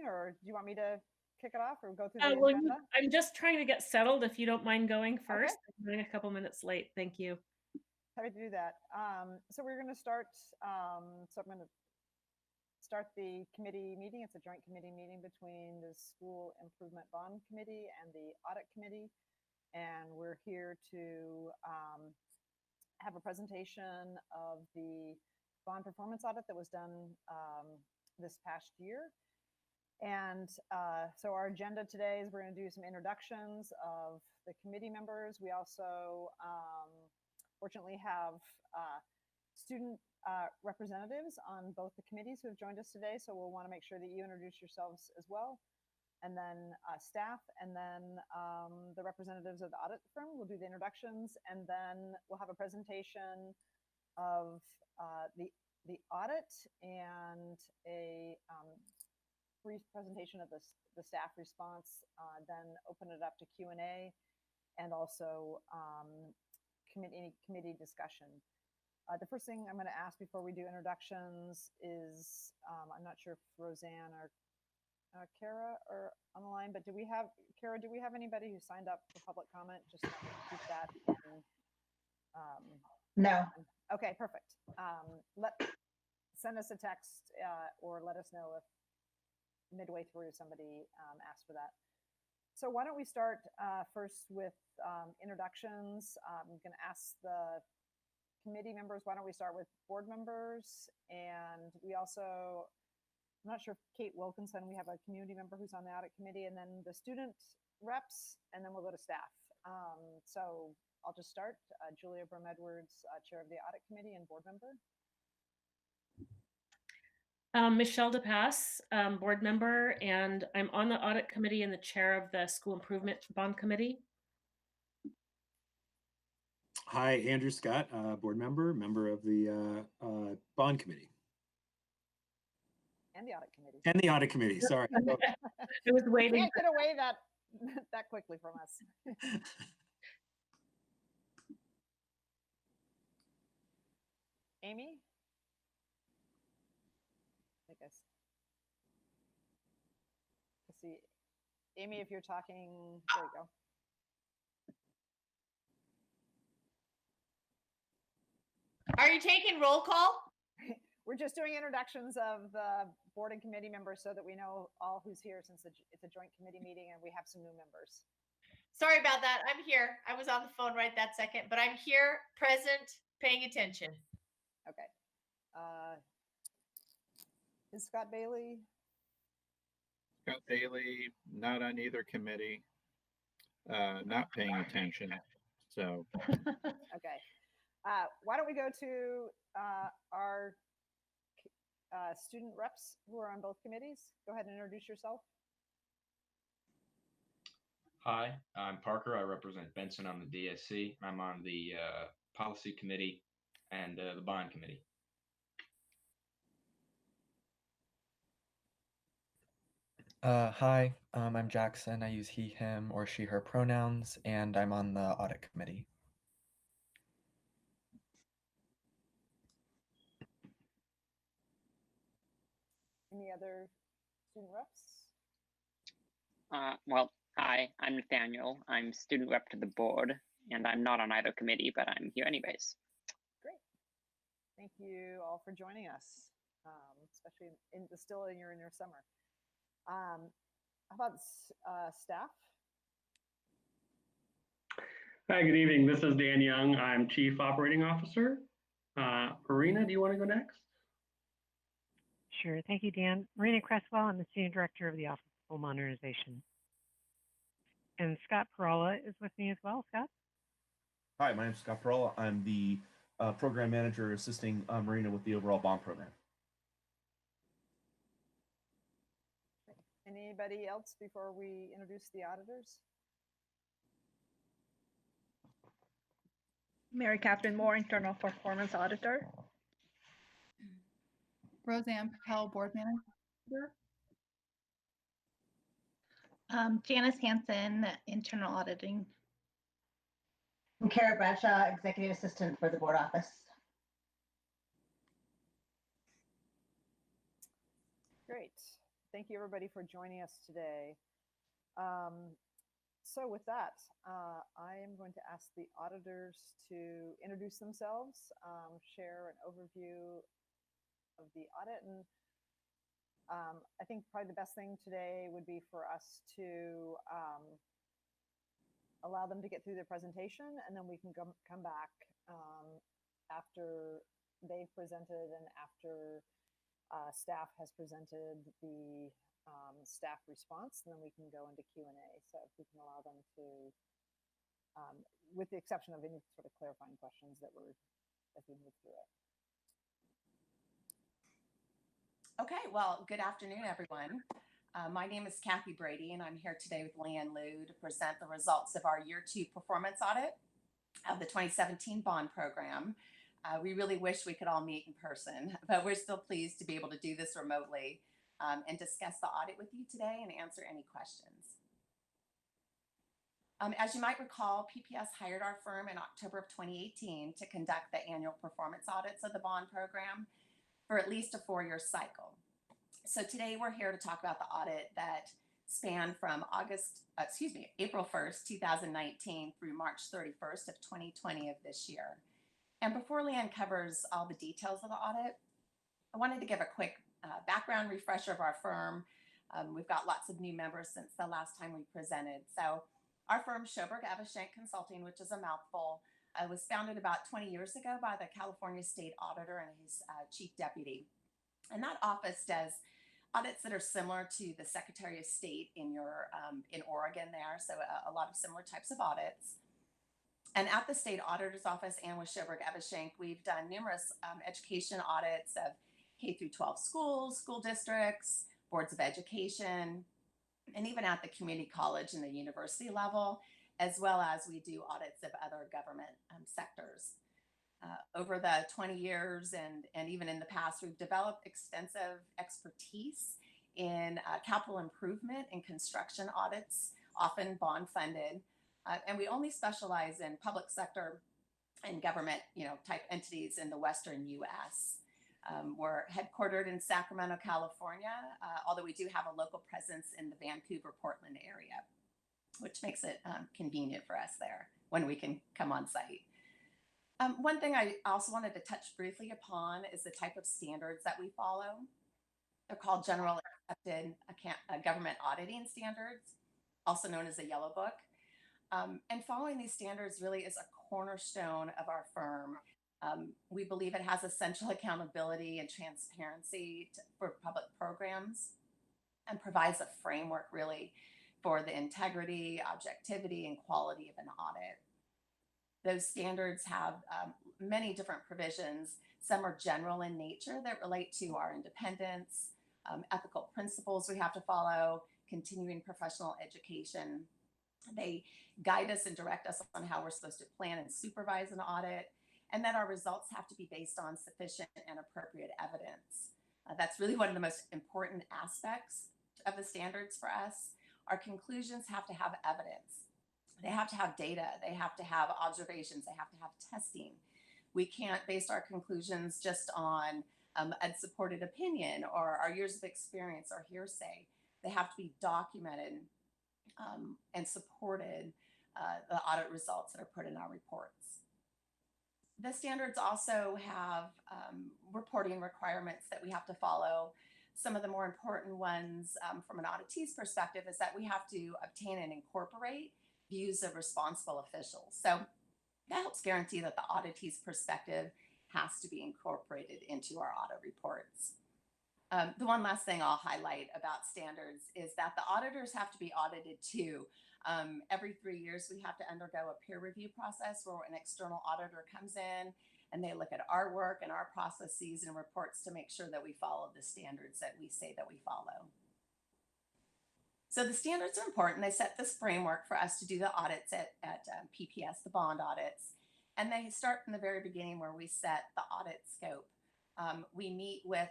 or do you want me to kick it off or go through the Well, agenda? I'm just trying to get settled. If you don't mind going first, Okay. I'm running a couple minutes late. Thank you. Happy to do that. So we're going to start. So I'm going to start the committee meeting. It's a joint committee meeting between the School Improvement Bond Committee and the Audit Committee. And we're here to have a presentation of the bond performance audit that was done this past year. And so our agenda today is we're going to do some introductions of the committee members. We also fortunately have student representatives on both the committees who have joined us today. So we'll want to make sure that you introduce yourselves as well. And then staff, and then the representatives of the audit firm will do the introductions, and then we'll have a presentation of the audit and a brief presentation of the staff response, then open it up to Q&A, and also any committee discussion. The first thing I'm going to ask before we do introductions is, I'm not sure if Roseanne or Kara are on the line, but Kara, do we have anybody who signed up for public comment? Just keep that in, no. Okay, perfect. Send us a text or let us know if midway through somebody asked for that. So why don't we start first with introductions. I'm going to ask the committee members, why don't we start with board members? And we also, I'm not sure if Kate Wilkinson, we have a community member who's on the audit committee, and then the student reps, and then we'll go to staff. So I'll just start. Julia Brum-Edwards, chair of the audit committee and board member. Michelle DePass, board member, and I'm on the audit committee and the chair of the School Improvement Bond Committee. Hi, Andrew Scott, board member of the bond committee. And the audit committee. And the audit committee, sorry. It was waiting. You can't get away that quickly from us. Amy? I guess. Let's see. Amy, if you're talking, there you go. Are you taking roll call? We're just doing introductions of the board and committee members so that we know all who's here, since it's a joint committee meeting and we have some new members. Sorry about that. I'm here. I was on the phone right that second, but I'm here, present, paying attention. Okay. Is Scott Bailey? Scott Bailey, not on either committee, not paying attention. So. Okay. Why don't we go to our student reps who are on both committees? Go ahead and introduce yourself. Hi, I'm Parker. I represent Benson on the DSC. I'm on the policy committee and the bond committee. Hi, I'm Jackson. I use he, him, or she, her pronouns, and I'm on the audit committee. Any other student reps? Well, hi, I'm Nathaniel. I'm student rep to the board, and I'm not on either committee, but I'm here anyways. Great. Thank you all for joining us, especially still in your summer. How about staff? Hi, good evening. This is Dan Young. I'm Chief Operating Officer. Marina, do you want to go next? Sure. Thank you, Dan. Marina Cresswell. I'm the Senior Director of the Office of School Modernization. And Scott Parola is with me as well. Scott? Hi, my name is Scott Parola. I'm the Program Manager assisting Marina with the overall bond program. Anybody else before we introduce the auditors? Mary Catherine Moore, Internal Performance Auditor. Roseanne Papel, Board Manager. Janice Hansen, Internal Auditing. I'm Kara Bradshaw, Executive Assistant for the Board Office. Great. Thank you, everybody, for joining us today. So with that, I am going to ask the auditors to introduce themselves, share an overview of the audit. And I think probably the best thing today would be for us to allow them to get through their presentation, and then we can come back after they've presented and after staff has presented the staff response, and then we can go into Q&A. So if we can allow them to, with the exception of any sort of clarifying questions that as we move through it. Okay, well, good afternoon, everyone. My name is Kathy Brady, and I'm here today with Leanne Liu to present the results of our Year 2 performance audit of the 2017 bond program. We really wish we could all meet in person, but we're still pleased to be able to do this remotely and discuss the audit with you today and answer any questions. As you might recall, PPS hired our firm in October of 2018 to conduct the annual performance audits of the bond program for at least a 4-year cycle. So today we're here to talk about the audit that spanned from April 1st, 2019 through March 31st of 2020 of this year. And before Leanne covers all the details of the audit, I wanted to give a quick background refresher of our firm. We've got lots of new members since the last time we presented. So our firm, Schoberg Eveshank Consulting, which is a mouthful, was founded about 20 years ago by the California State Auditor and his Chief Deputy. And that office does audits that are similar to the Secretary of State in Oregon there, so a lot of similar types of audits. And at the State Auditor's Office and with Schoberg Eveshank, we've done numerous education audits of K through 12 schools, school districts, boards of education, and even at the community college and the university level, as well as we do audits of other government sectors. Over the 20 years and even in the past, we've developed extensive expertise in capital improvement and construction audits, often bond funded. And we only specialize in public sector and government type entities in the Western US. We're headquartered in Sacramento, California, although we do have a local presence in the Vancouver, Portland area, which makes it convenient for us there when we can come on site. One thing I also wanted to touch briefly upon is the type of standards that we follow. They're called General Accepted Government Auditing Standards, also known as the Yellow Book. And following these standards really is a cornerstone of our firm. We believe it has essential accountability and transparency for public programs and provides a framework really for the integrity, objectivity, and quality of an audit. Those standards have many different provisions. Some are general in nature that relate to our independence, ethical principles we have to follow, continuing professional education. They guide us and direct us on how we're supposed to plan and supervise an audit, and that our results have to be based on sufficient and appropriate evidence. That's really one of the most important aspects of the standards for us. Our conclusions have to have evidence. They have to have data. They have to have observations. They have to have testing. We can't base our conclusions just on unsupported opinion or our years of experience or hearsay. They have to be documented and supported, the audit results that are put in our reports. The standards also have reporting requirements that we have to follow. Some of the more important ones from an auditee's perspective is that we have to obtain and incorporate views of responsible officials. So that helps guarantee that the auditee's perspective has to be incorporated into our audit reports. The one last thing I'll highlight about standards is that the auditors have to be audited too. Every 3 years, we have to undergo a peer review process where an external auditor comes in and they look at our work and our processes and reports to make sure that we follow the standards that we say that we follow. So the standards are important. They set this framework for us to do the audits at PPS, the bond audits. And they start from the very beginning where we set the audit scope. We meet with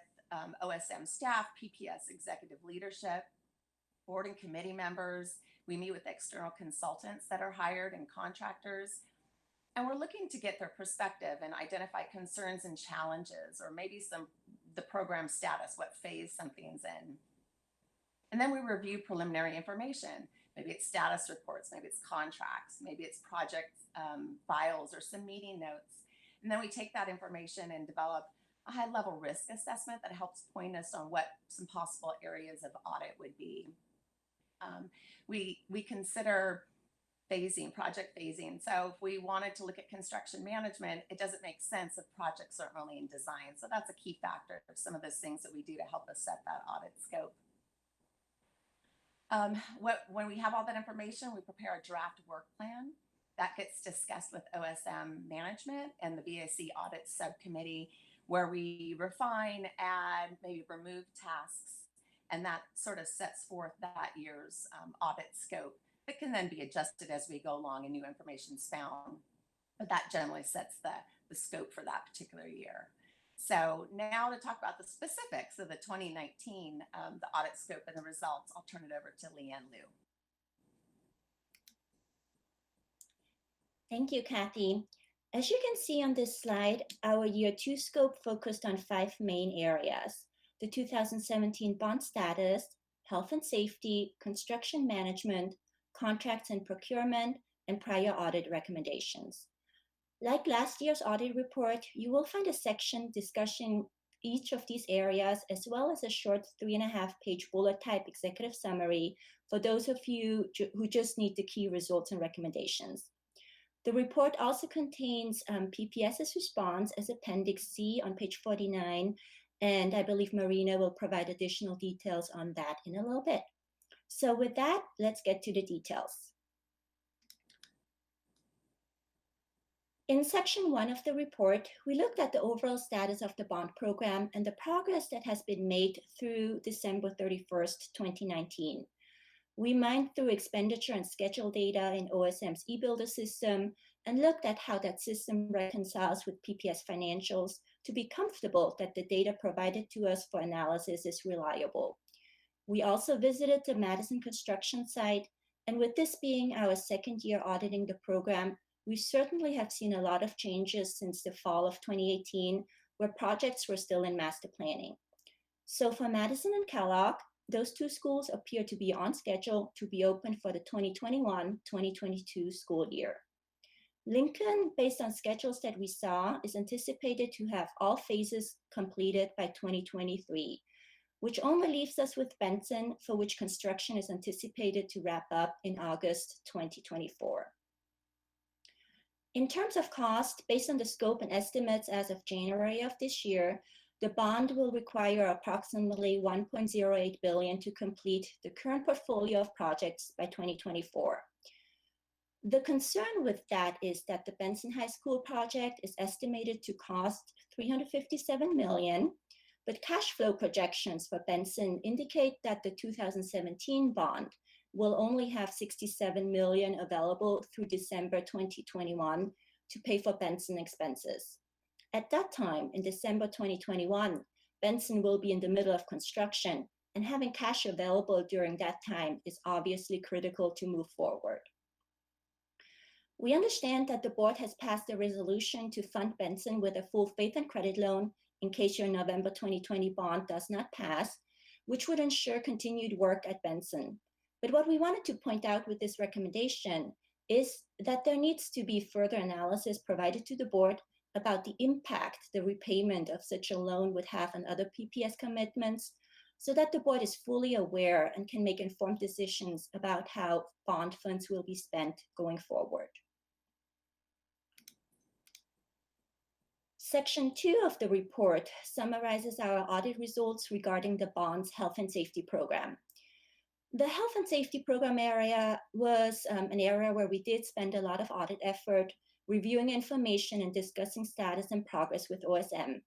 OSM staff, PPS executive leadership, board and committee members. We meet with external consultants that are hired and contractors. And we're looking to get their perspective and identify concerns and challenges, or maybe the program status, what phase something's in. And then we review preliminary information. Maybe it's status reports, maybe it's contracts, maybe it's project files or some meeting notes. And then we take that information and develop a high-level risk assessment that helps point us on what some possible areas of audit would be. We consider phasing, project phasing. So if we wanted to look at construction management, it doesn't make sense if projects aren't really in design. So that's a key factor of some of those things that we do to help us set that audit scope. When we have all that information, we prepare a draft work plan that gets discussed with OSM management and the BAC audit subcommittee, where we refine, add, maybe remove tasks, and that sort of sets forth that year's audit scope. It can then be adjusted as we go along and new information is found, but that generally sets the scope for that particular year. So now to talk about the specifics of the 2019, the audit scope and the results, I'll turn it over to Leanne Liu. Thank you, Kathy. As you can see on this slide, our year 2 scope focused on 5 main areas: the 2017 bond status, health and safety, construction management, contracts and procurement, and prior audit recommendations. Like last year's audit report, you will find a section discussing each of these areas, as well as a short 3.5-page bullet type executive summary for those of you who just need the key results and recommendations. The report also contains PPS's response as Appendix C on page 49, and I believe Marina will provide additional details on that in a little bit. So with that, let's get to the details. In section 1 of the report, we looked at the overall status of the bond program and the progress that has been made through December 31st, 2019. We mined through expenditure and schedule data in OSM's eBuilder system and looked at how that system reconciles with PPS financials to be comfortable that the data provided to us for analysis is reliable. We also visited the Madison construction site, and with this being our 2nd year auditing the program, we certainly have seen a lot of changes since the fall of 2018, where projects were still in master planning. So for Madison and Kellogg, those 2 schools appear to be on schedule to be open for the 2021-2022 school year. Lincoln, based on schedules that we saw, is anticipated to have all phases completed by 2023, which only leaves us with Benson, for which construction is anticipated to wrap up in August 2024. In terms of cost, based on the scope and estimates as of January of this year, the bond will require approximately $1.08 billion to complete the current portfolio of projects by 2024. The concern with that is that the Benson High School project is estimated to cost $357 million, but cash flow projections for Benson indicate that the 2017 bond will only have $67 million available through December 2021 to pay for Benson expenses. At that time, in December 2021, Benson will be in the middle of construction, and having cash available during that time is obviously critical to move forward. We understand that the board has passed a resolution to fund Benson with a full faith and credit loan in case your November 2020 bond does not pass, which would ensure continued work at Benson. But what we wanted to point out with this recommendation is that there needs to be further analysis provided to the board about the impact the repayment of such a loan would have on other PPS commitments, so that the board is fully aware and can make informed decisions about how bond funds will be spent going forward. Section 2 of the report summarizes our audit results regarding the bond's health and safety program. The health and safety program area was an area where we did spend a lot of audit effort reviewing information and discussing status and progress with OSM.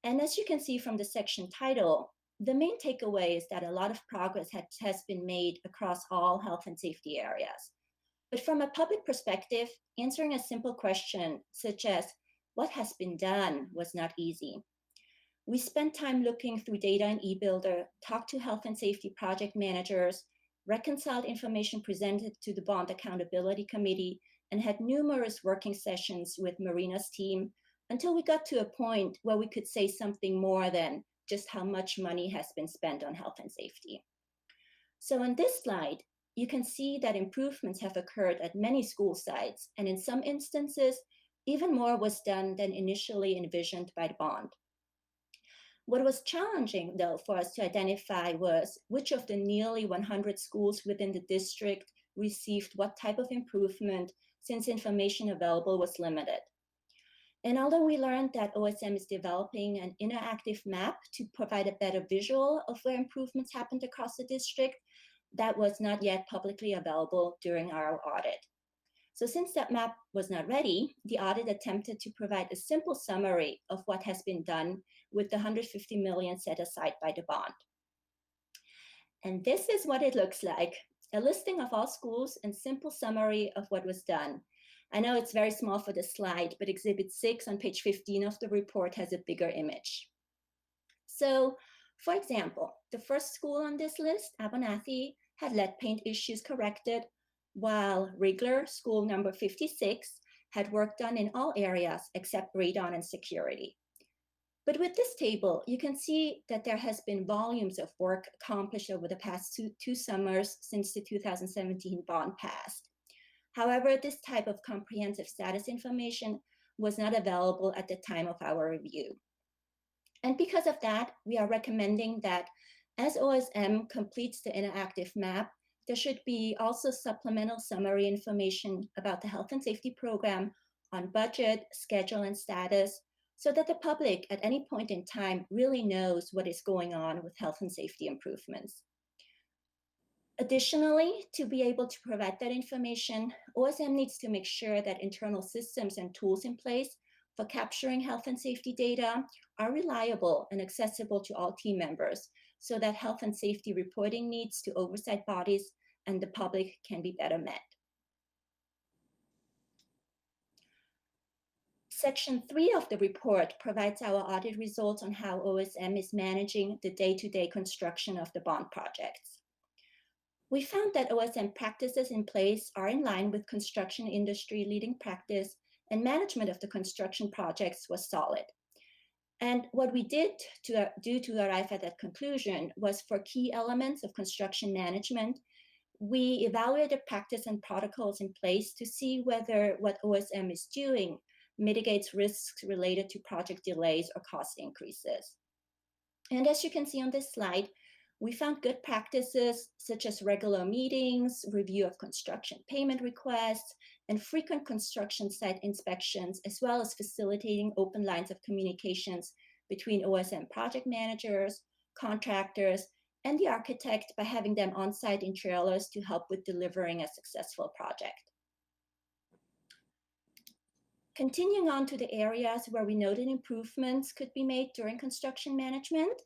And as you can see from the section title, the main takeaway is that a lot of progress has been made across all health and safety areas. But from a public perspective, answering a simple question such as what has been done was not easy. We spent time looking through data in eBuilder, talked to health and safety project managers, reconciled information presented to the Bond Accountability Committee, and had numerous working sessions with Marina's team until we got to a point where we could say something more than just how much money has been spent on health and safety. So on this slide, you can see that improvements have occurred at many school sites, and in some instances, even more was done than initially envisioned by the bond. What was challenging, though, for us to identify was which of the nearly 100 schools within the district received what type of improvement, since information available was limited. And although we learned that OSM is developing an interactive map to provide a better visual of where improvements happened across the district, that was not yet publicly available during our audit. So since that map was not ready, the audit attempted to provide a simple summary of what has been done with the $150 million set aside by the bond. And this is what it looks like, a listing of all schools and simple summary of what was done. I know it's very small for the slide, but Exhibit 6 on page 15 of the report has a bigger image. So, for example, the first school on this list, Abernathy, had lead paint issues corrected, while Rigler, school number 56, had work done in all areas except radon and security. But with this table, you can see that there has been volumes of work accomplished over the past two summers since the 2017 bond passed. However, this type of comprehensive status information was not available at the time of our review. And because of that, we are recommending that as OSM completes the interactive map, there should be also supplemental summary information about the health and safety program on budget, schedule, and status, so that the public at any point in time really knows what is going on with health and safety improvements. Additionally, to be able to provide that information, OSM needs to make sure that internal systems and tools in place for capturing health and safety data are reliable and accessible to all team members, so that health and safety reporting needs to oversight bodies and the public can be better met. Section 3 of the report provides our audit results on how OSM is managing the day-to-day construction of the bond projects. We found that OSM practices in place are in line with construction industry leading practice, and management of the construction projects was solid. And what we did to arrive at that conclusion was, for key elements of construction management, we evaluated practice and protocols in place to see whether what OSM is doing mitigates risks related to project delays or cost increases. And as you can see on this slide, we found good practices such as regular meetings, review of construction payment requests, and frequent construction site inspections, as well as facilitating open lines of communications between OSM project managers, contractors, and the architect by having them on site in trailers to help with delivering a successful project. Continuing on to the areas where we noted improvements could be made during construction management,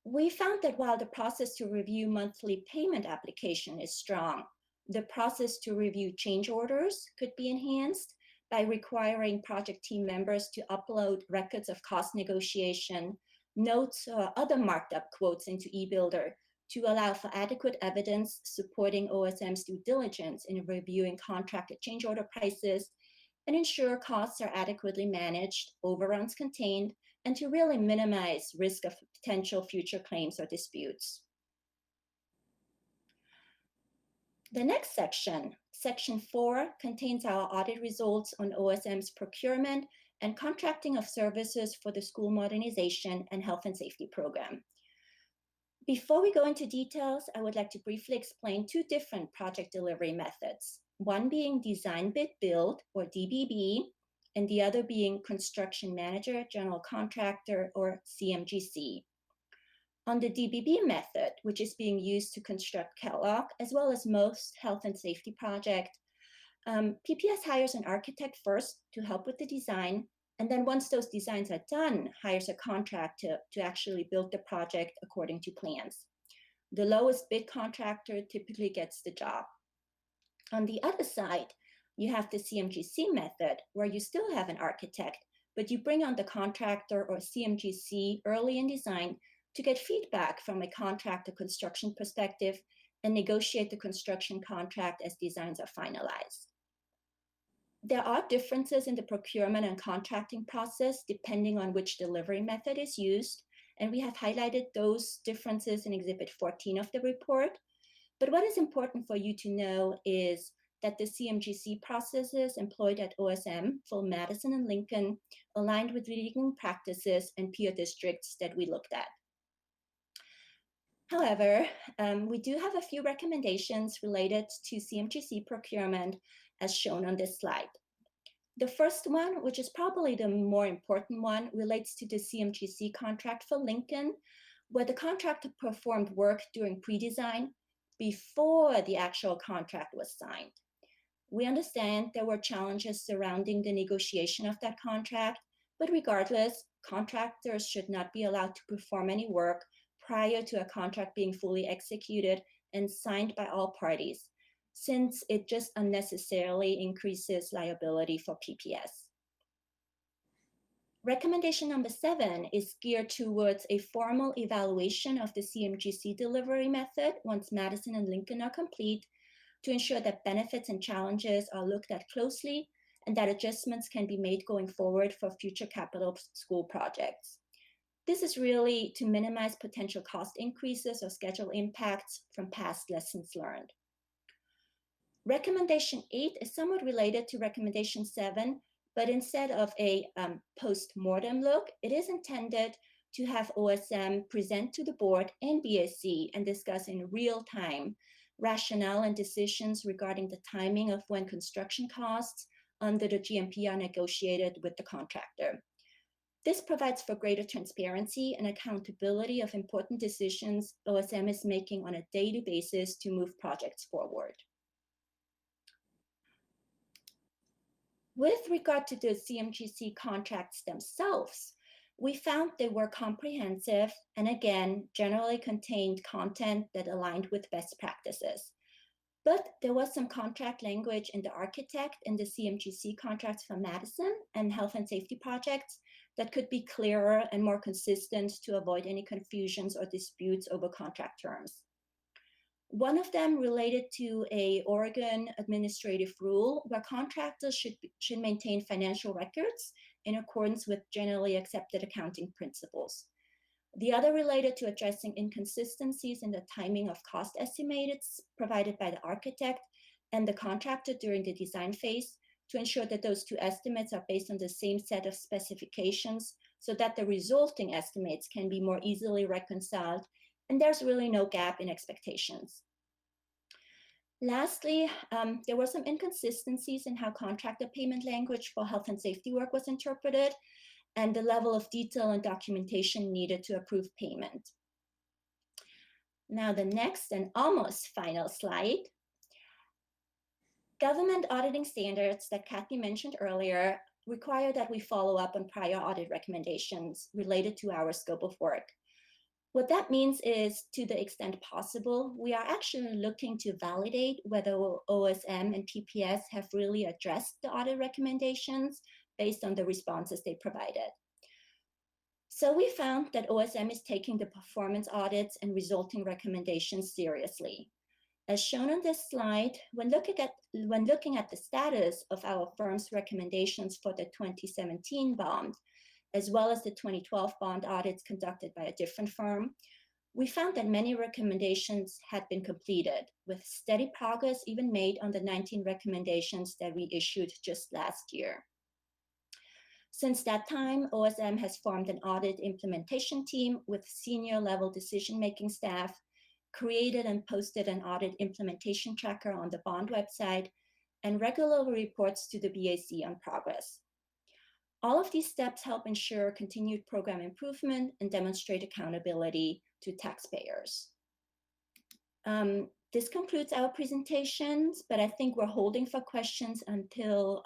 we found that while the process to review monthly payment application is strong, the process to review change orders could be enhanced by requiring project team members to upload records of cost negotiation, notes, or other marked up quotes into eBuilder to allow for adequate evidence supporting OSM's due diligence in reviewing contracted change order prices and ensure costs are adequately managed, overruns contained, and to really minimize risk of potential future claims or disputes. The next section, Section 4, contains our audit results on OSM's procurement and contracting of services for the school modernization and health and safety program. Before we go into details, I would like to briefly explain two different project delivery methods, one being design bid build, or DBB, and the other being construction manager, general contractor, or CMGC. On the DBB method, which is being used to construct Kellogg, as well as most health and safety projects, PPS hires an architect first to help with the design, and then once those designs are done, hires a contractor to actually build the project according to plans. The lowest bid contractor typically gets the job. On the other side, you have the CMGC method, where you still have an architect, but you bring on the contractor or CMGC early in design to get feedback from a contractor construction perspective and negotiate the construction contract as designs are finalized. There are differences in the procurement and contracting process depending on which delivery method is used, and we have highlighted those differences in Exhibit 14 of the report. But what is important for you to know is that the CMGC processes employed at OSM for Madison and Lincoln aligned with leading practices and peer districts that we looked at. However, we do have a few recommendations related to CMGC procurement as shown on this slide. The first one, which is probably the more important one, relates to the CMGC contract for Lincoln, where the contractor performed work during pre-design before the actual contract was signed. We understand there were challenges surrounding the negotiation of that contract, but regardless, contractors should not be allowed to perform any work prior to a contract being fully executed and signed by all parties, since it just unnecessarily increases liability for PPS. Recommendation number 7 is geared towards a formal evaluation of the CMGC delivery method once Madison and Lincoln are complete, to ensure that benefits and challenges are looked at closely and that adjustments can be made going forward for future capital school projects. This is really to minimize potential cost increases or schedule impacts from past lessons learned. Recommendation 8 is somewhat related to recommendation 7, but instead of a post-mortem look, it is intended to have OSM present to the board and BAC and discuss in real time rationale and decisions regarding the timing of when construction costs under the GMP are negotiated with the contractor. This provides for greater transparency and accountability of important decisions OSM is making on a daily basis to move projects forward. With regard to the CMGC contracts themselves, we found they were comprehensive and again, generally contained content that aligned with best practices. But there was some contract language in the architect and the CMGC contracts for Madison and health and safety projects that could be clearer and more consistent to avoid any confusions or disputes over contract terms. One of them related to an Oregon administrative rule where contractors should maintain financial records in accordance with generally accepted accounting principles. The other related to addressing inconsistencies in the timing of cost estimates provided by the architect and the contractor during the design phase to ensure that those two estimates are based on the same set of specifications so that the resulting estimates can be more easily reconciled and there's really no gap in expectations. Lastly, there were some inconsistencies in how contractor payment language for health and safety work was interpreted and the level of detail and documentation needed to approve payment. Now the next and almost final slide. Government auditing standards that Kathy mentioned earlier require that we follow up on prior audit recommendations related to our scope of work. What that means is, to the extent possible, we are actually looking to validate whether OSM and PPS have really addressed the audit recommendations based on the responses they provided. So we found that OSM is taking the performance audits and resulting recommendations seriously. As shown on this slide, when looking at the status of our firm's recommendations for the 2017 bond, as well as the 2012 bond audits conducted by a different firm, we found that many recommendations had been completed, with steady progress even made on the 19 recommendations that we issued just last year. Since that time, OSM has formed an audit implementation team with senior level decision-making staff, created and posted an audit implementation tracker on the bond website, and regularly reports to the BAC on progress. All of these steps help ensure continued program improvement and demonstrate accountability to taxpayers. This concludes our presentations, but I think we're holding for questions until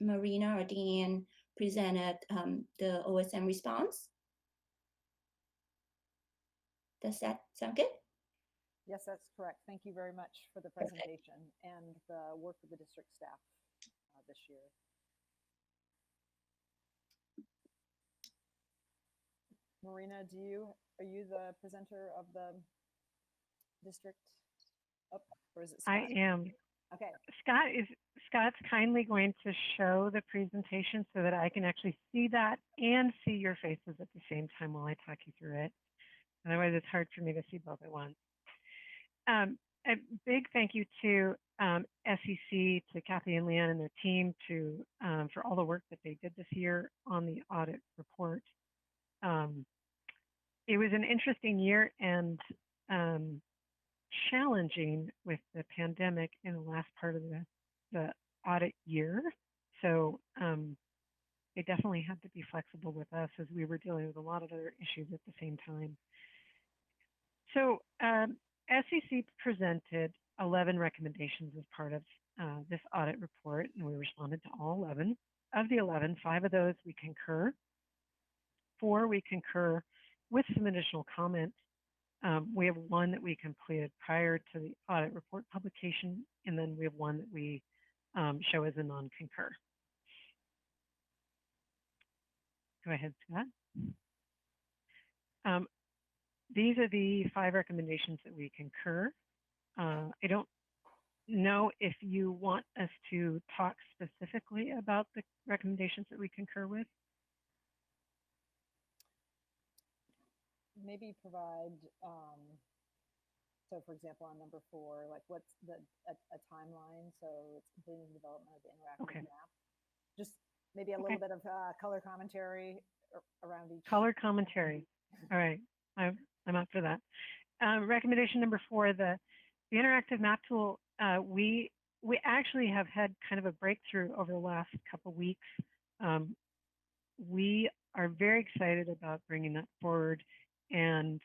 Marina or Deanne presented the OSM response. Does that sound good? Yes, that's correct. Thank you very much for the presentation and the work of the district staff this year. Marina, are you the presenter of the district? Oh, or is it Scott? I am. Okay. Scott's kindly going to show the presentation so that I can actually see that and see your faces at the same time while I talk you through it. Otherwise, it's hard for me to see both at once. A big thank you to SEC, to Kathy and Leanne and their team for all the work that they did this year on the audit report. It was an interesting year and challenging with the pandemic in the last part of the audit year. So they definitely had to be flexible with us as we were dealing with a lot of other issues at the same time. So SEC presented 11 recommendations as part of this audit report, and we responded to all 11. Of the 11, 5 of those we concur. 4 we concur with some additional comments. We have 1 that we completed prior to the audit report publication, and then we have 1 that we show as a non-concur. Go ahead, Scott. These are the 5 recommendations that we concur. I don't know if you want us to talk specifically about the recommendations that we concur with. Maybe provide, so for example, on number 4, like what's a timeline? So it's completing development of the interactive map. Just maybe a little bit of color commentary around each. Color commentary. All right, I'm up for that. Recommendation number 4, the interactive map tool. We actually have had kind of a breakthrough over the last couple weeks. We are very excited about bringing that forward. And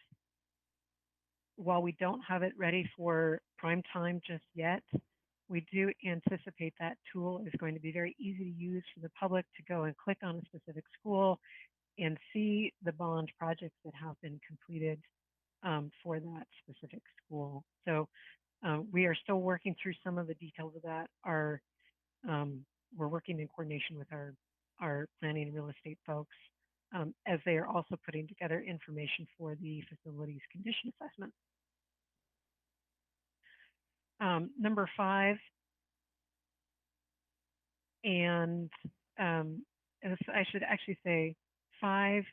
while we don't have it ready for prime time just yet, we do anticipate that tool is going to be very easy to use for the public to go and click on a specific school and see the bond projects that have been completed for that specific school. So we are still working through some of the details of that. We're working in coordination with our planning and real estate folks as they are also putting together information for the facilities condition assessment. Number 5, and I should actually say 5,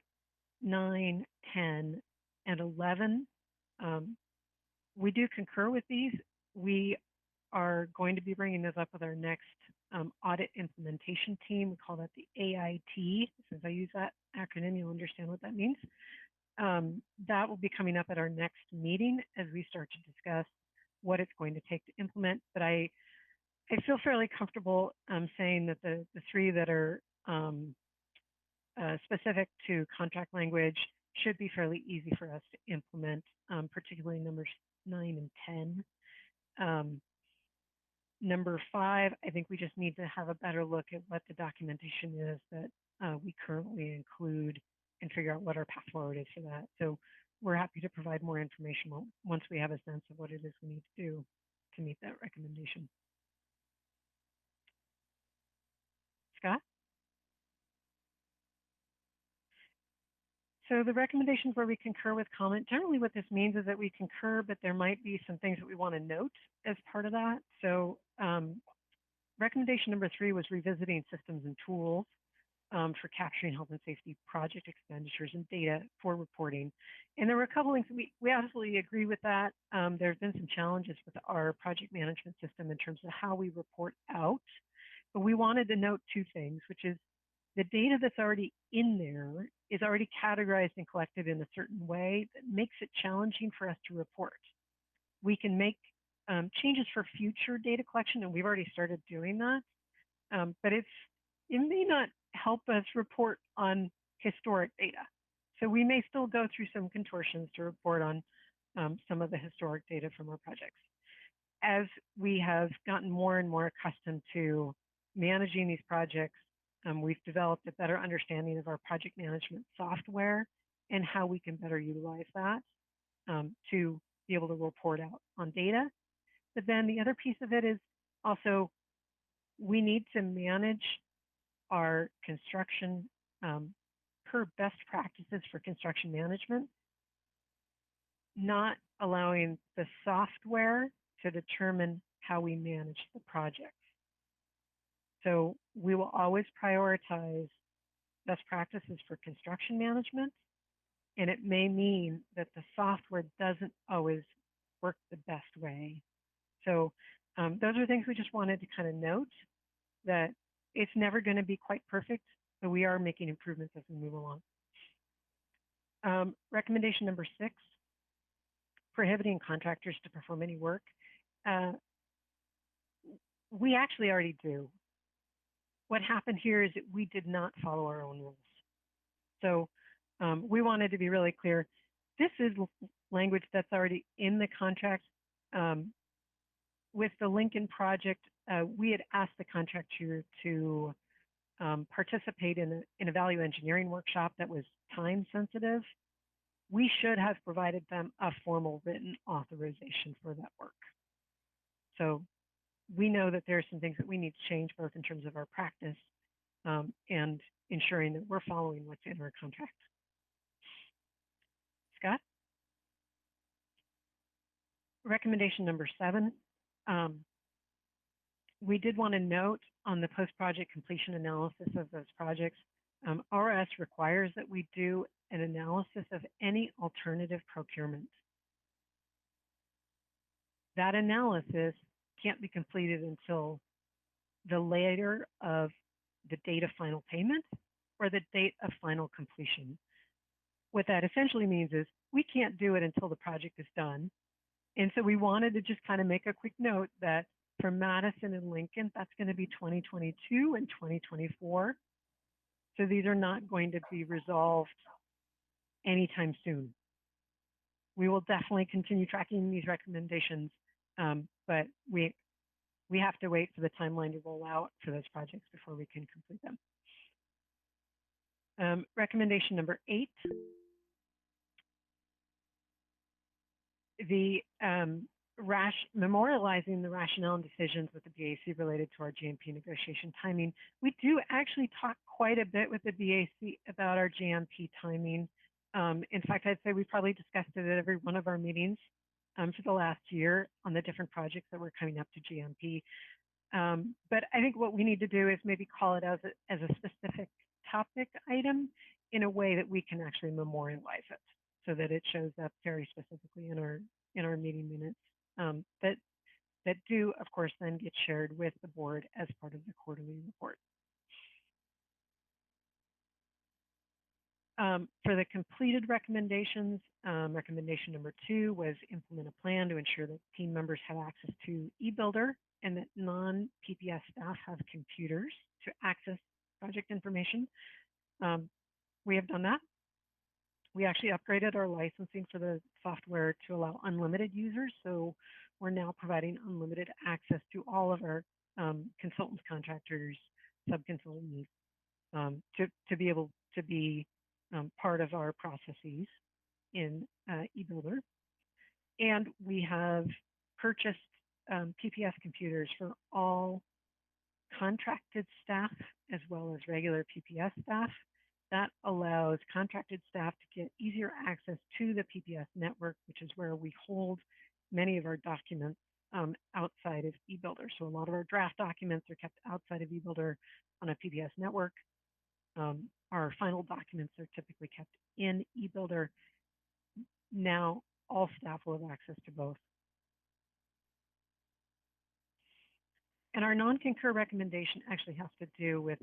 9, 10, and 11. We do concur with these. We are going to be bringing those up with our next audit implementation team. We call that the AIT. Since I use that acronym, you'll understand what that means. That will be coming up at our next meeting as we start to discuss what it's going to take to implement. But I feel fairly comfortable saying that the 3 that are specific to contract language should be fairly easy for us to implement, particularly numbers 9 and 10. Number 5, I think we just need to have a better look at what the documentation is that we currently include and figure out what our path forward is for that. So we're happy to provide more information once we have a sense of what it is we need to do to meet that recommendation. Scott? So the recommendations where we concur with comment, generally what this means is that we concur, but there might be some things that we want to note as part of that. So recommendation number 3 was revisiting systems and tools for capturing health and safety project expenditures and data for reporting. And there were a couple things, we absolutely agree with that. There have been some challenges with our project management system in terms of how we report out, but we wanted to note 2 things, which is the data that's already in there is already categorized and collected in a certain way that makes it challenging for us to report. We can make changes for future data collection, and we've already started doing that, but it may not help us report on historic data. So we may still go through some contortions to report on some of the historic data from our projects. As we have gotten more and more accustomed to managing these projects, we've developed a better understanding of our project management software and how we can better utilize that to be able to report out on data. But then the other piece of it is also we need to manage our construction per best practices for construction management, not allowing the software to determine how we manage the project. So we will always prioritize best practices for construction management, and it may mean that the software doesn't always work the best way. So those are things we just wanted to kind of note, that it's never going to be quite perfect, but we are making improvements as we move along. Recommendation number 6, prohibiting contractors to perform any work. We actually already do. What happened here is that we did not follow our own rules. So we wanted to be really clear. This is language that's already in the contract. With the Lincoln project, we had asked the contractor to participate in a value engineering workshop that was time sensitive. We should have provided them a formal written authorization for that work. So we know that there are some things that we need to change, both in terms of our practice and ensuring that we're following what's in our contract. Scott? Recommendation number 7. We did want to note on the post-project completion analysis of those projects, RS requires that we do an analysis of any alternative procurement. That analysis can't be completed until the later of the date of final payment or the date of final completion. What that essentially means is we can't do it until the project is done. And so we wanted to just kind of make a quick note that for Madison and Lincoln, that's going to be 2022 and 2024. So these are not going to be resolved anytime soon. We will definitely continue tracking these recommendations, but we have to wait for the timeline to roll out for those projects before we can complete them. Recommendation number 8. The memorializing the rationale and decisions with the BAC related to our GMP negotiation timing. We do actually talk quite a bit with the BAC about our GMP timing. In fact, I'd say we probably discussed it at every one of our meetings for the last year on the different projects that were coming up to GMP. But I think what we need to do is maybe call it as a specific topic item in a way that we can actually memorialize it, so that it shows up very specifically in our meeting minutes. That do, of course, then get shared with the board as part of the quarterly report. For the completed recommendations, recommendation number 2 was implement a plan to ensure that team members have access to eBuilder and that non-PPS staff have computers to access project information. We have done that. We actually upgraded our licensing for the software to allow unlimited users. So we're now providing unlimited access to all of our consultants, contractors, subconsultants to be able to be part of our processes in eBuilder. And we have purchased PPS computers for all contracted staff as well as regular PPS staff. That allows contracted staff to get easier access to the PPS network, which is where we hold many of our documents outside of eBuilder. So a lot of our draft documents are kept outside of eBuilder on a PPS network. Our final documents are typically kept in eBuilder. Now all staff will have access to both. And our non-concur recommendation actually has to do with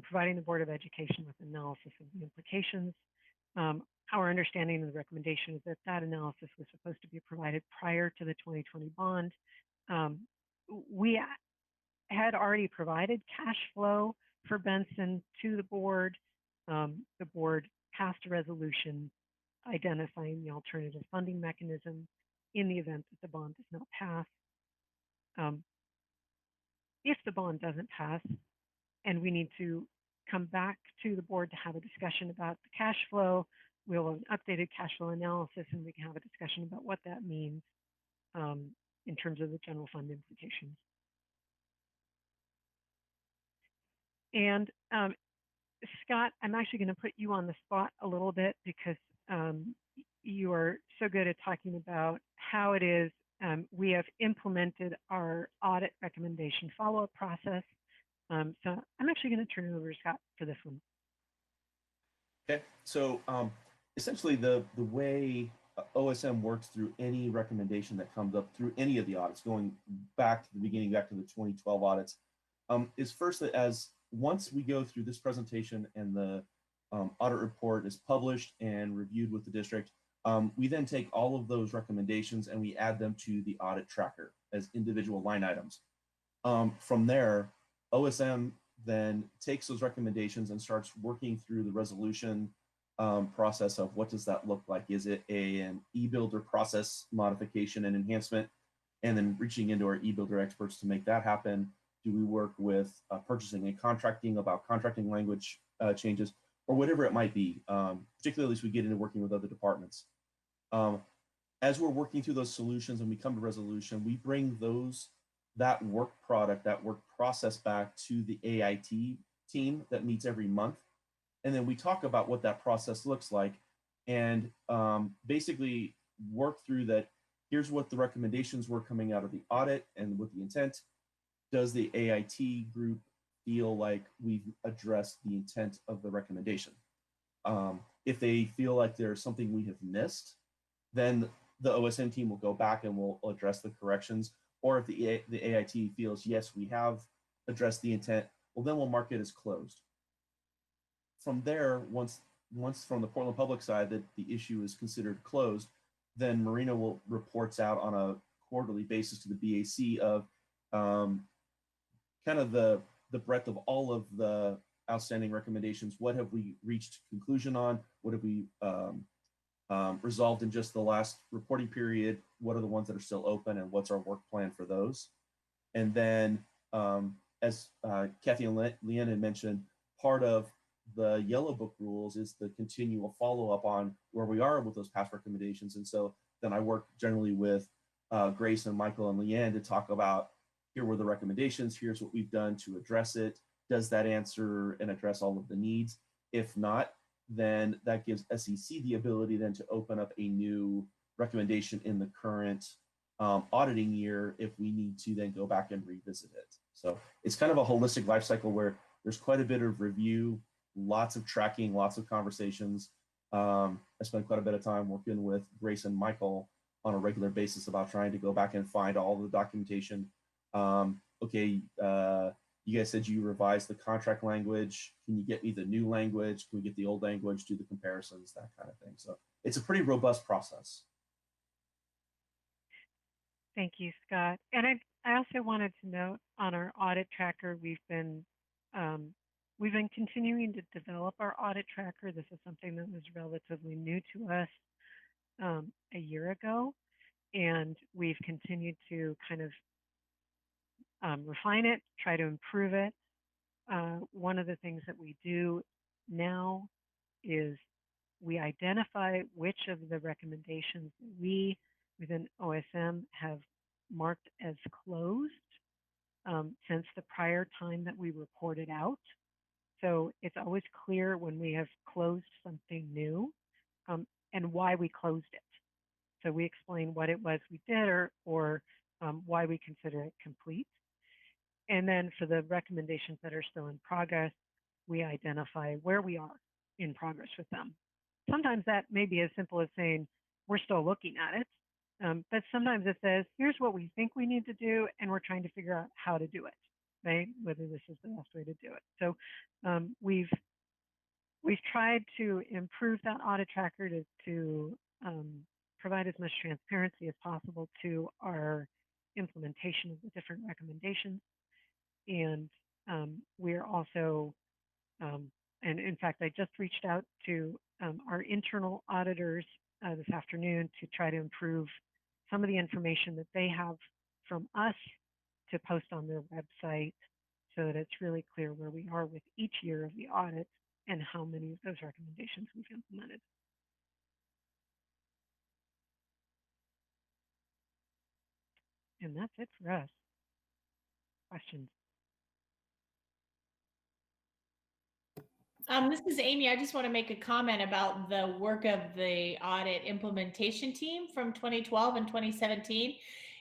providing the Board of Education with analysis of the implications. Our understanding of the recommendation is that that analysis was supposed to be provided prior to the 2020 bond. We had already provided cash flow for Benson to the board. The board passed a resolution identifying the alternative funding mechanism in the event that the bond does not pass. If the bond doesn't pass and we need to come back to the board to have a discussion about the cash flow, we'll have an updated cash flow analysis and we can have a discussion about what that means in terms of the general fund implications. And Scott, I'm actually going to put you on the spot a little bit because you are so good at talking about how it is We have implemented our audit recommendation follow-up process. So I'm actually going to turn it over to Scott for this one. Okay, so essentially the way OSM works through any recommendation that comes up through any of the audits, going back to the beginning, back to the 2012 audits, is first that as once we go through this presentation and the audit report is published and reviewed with the district, we then take all of those recommendations and we add them to the audit tracker as individual line items. From there, OSM then takes those recommendations and starts working through the resolution process of what does that look like? Is it an e-builder process modification and enhancement? And then reaching into our e-builder experts to make that happen. Do we work with purchasing and contracting about contracting language changes or whatever it might be, particularly as we get into working with other departments. As we're working through those solutions and we come to resolution, we bring that work product, that work process back to the AIT team that meets every month. And then we talk about what that process looks like and basically work through that. Here's what the recommendations were coming out of the audit and with the intent. Does the AIT group feel like we've addressed the intent of the recommendation? If they feel like there's something we have missed, then the OSM team will go back and we'll address the corrections. Or if the AIT feels, yes, we have addressed the intent, well, then we'll mark it as closed. From there, once from the Portland Public side that the issue is considered closed, then Marina will reports out on a quarterly basis to the BAC of kind of the breadth of all of the outstanding recommendations. What have we reached conclusion on? What have we resolved in just the last reporting period? What are the ones that are still open and what's our work plan for those? And then as Kathy and Leanne had mentioned, part of the Yellow Book rules is the continual follow-up on where we are with those past recommendations. And so then I work generally with Grace and Michael and Leanne to talk about, here were the recommendations, here's what we've done to address it. Does that answer and address all of the needs? If not, then that gives SEC the ability then to open up a new recommendation in the current auditing year if we need to then go back and revisit it. So it's kind of a holistic life cycle where there's quite a bit of review, lots of tracking, lots of conversations. I spend quite a bit of time working with Grace and Michael on a regular basis about trying to go back and find all the documentation. You guys said you revised the contract language. Can you get me the new language? Can we get the old language, do the comparisons, that kind of thing. So it's a pretty robust process. Thank you, Scott. And I also wanted to note on our audit tracker, we've been continuing to develop our audit tracker. This is something that was relatively new to us a year ago, and we've continued to kind of refine it, try to improve it. One of the things that we do now is we identify which of the recommendations we within OSM have marked as closed since the prior time that we reported out. So it's always clear when we have closed something new and why we closed it. So we explain what it was we did or why we consider it complete. And then for the recommendations that are still in progress, we identify where we are in progress with them. Sometimes that may be as simple as saying, we're still looking at it. But sometimes it says, here's what we think we need to do, and we're trying to figure out how to do it, right? Whether this is the best way to do it. So we've tried to improve that audit tracker to provide as much transparency as possible to our implementation of the different recommendations. And we're also, and in fact, I just reached out to our internal auditors this afternoon to try to improve some of the information that they have from us to post on their website so that it's really clear where we are with each year of the audit and how many of those recommendations we've implemented. And that's it for us. Questions? This is Amy. I just want to make a comment about the work of the audit implementation team from 2012 and 2017.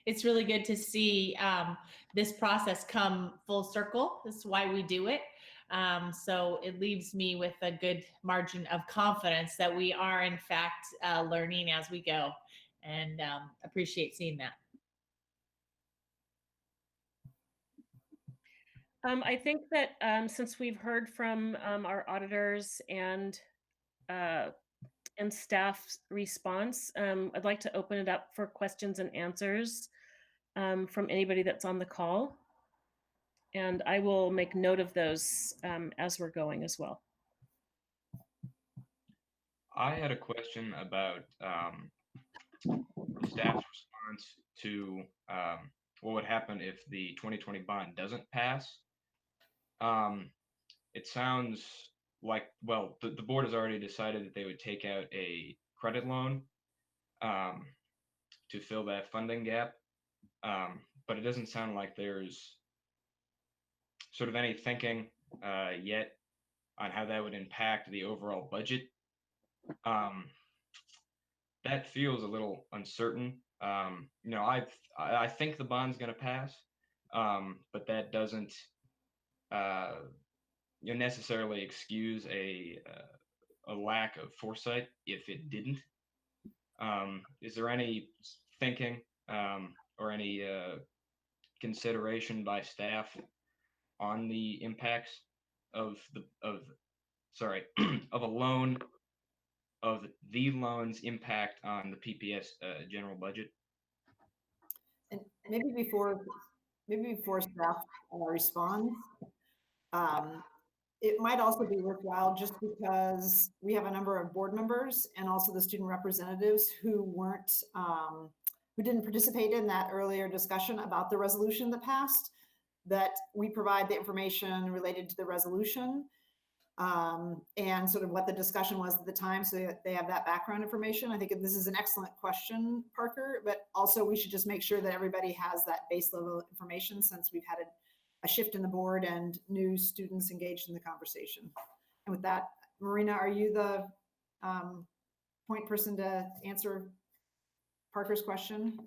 It's really good to see this process come full circle. This is why we do it. So it leaves me with a good margin of confidence that we are, in fact, learning as we go, and appreciate seeing that. I think that since we've heard from our auditors and staff's response, I'd like to open it up for questions and answers from anybody that's on the call. And I will make note of those as we're going as well. I had a question about staff's response to what would happen if the 2020 bond doesn't pass. It sounds like, well, the board has already decided that they would take out a credit loan to fill that funding gap. But it doesn't sound like there's sort of any thinking yet on how that would impact the overall budget. That feels a little uncertain. I think the bond's going to pass, but that doesn't necessarily excuse a lack of foresight if it didn't. Is there any thinking or any consideration by staff on the impacts of of a loan, of the loan's impact on the PPS general budget? And maybe before staff responds, it might also be worthwhile, just because we have a number of board members and also the student representatives who didn't participate in that earlier discussion about the resolution that passed, that we provide the information related to the resolution and sort of what the discussion was at the time, so that they have that background information. I think this is an excellent question, Parker, but also we should just make sure that everybody has that base level information, since we've had a shift in the board and new students engaged in the conversation. And with that, Marina, are you the point person to answer Parker's question?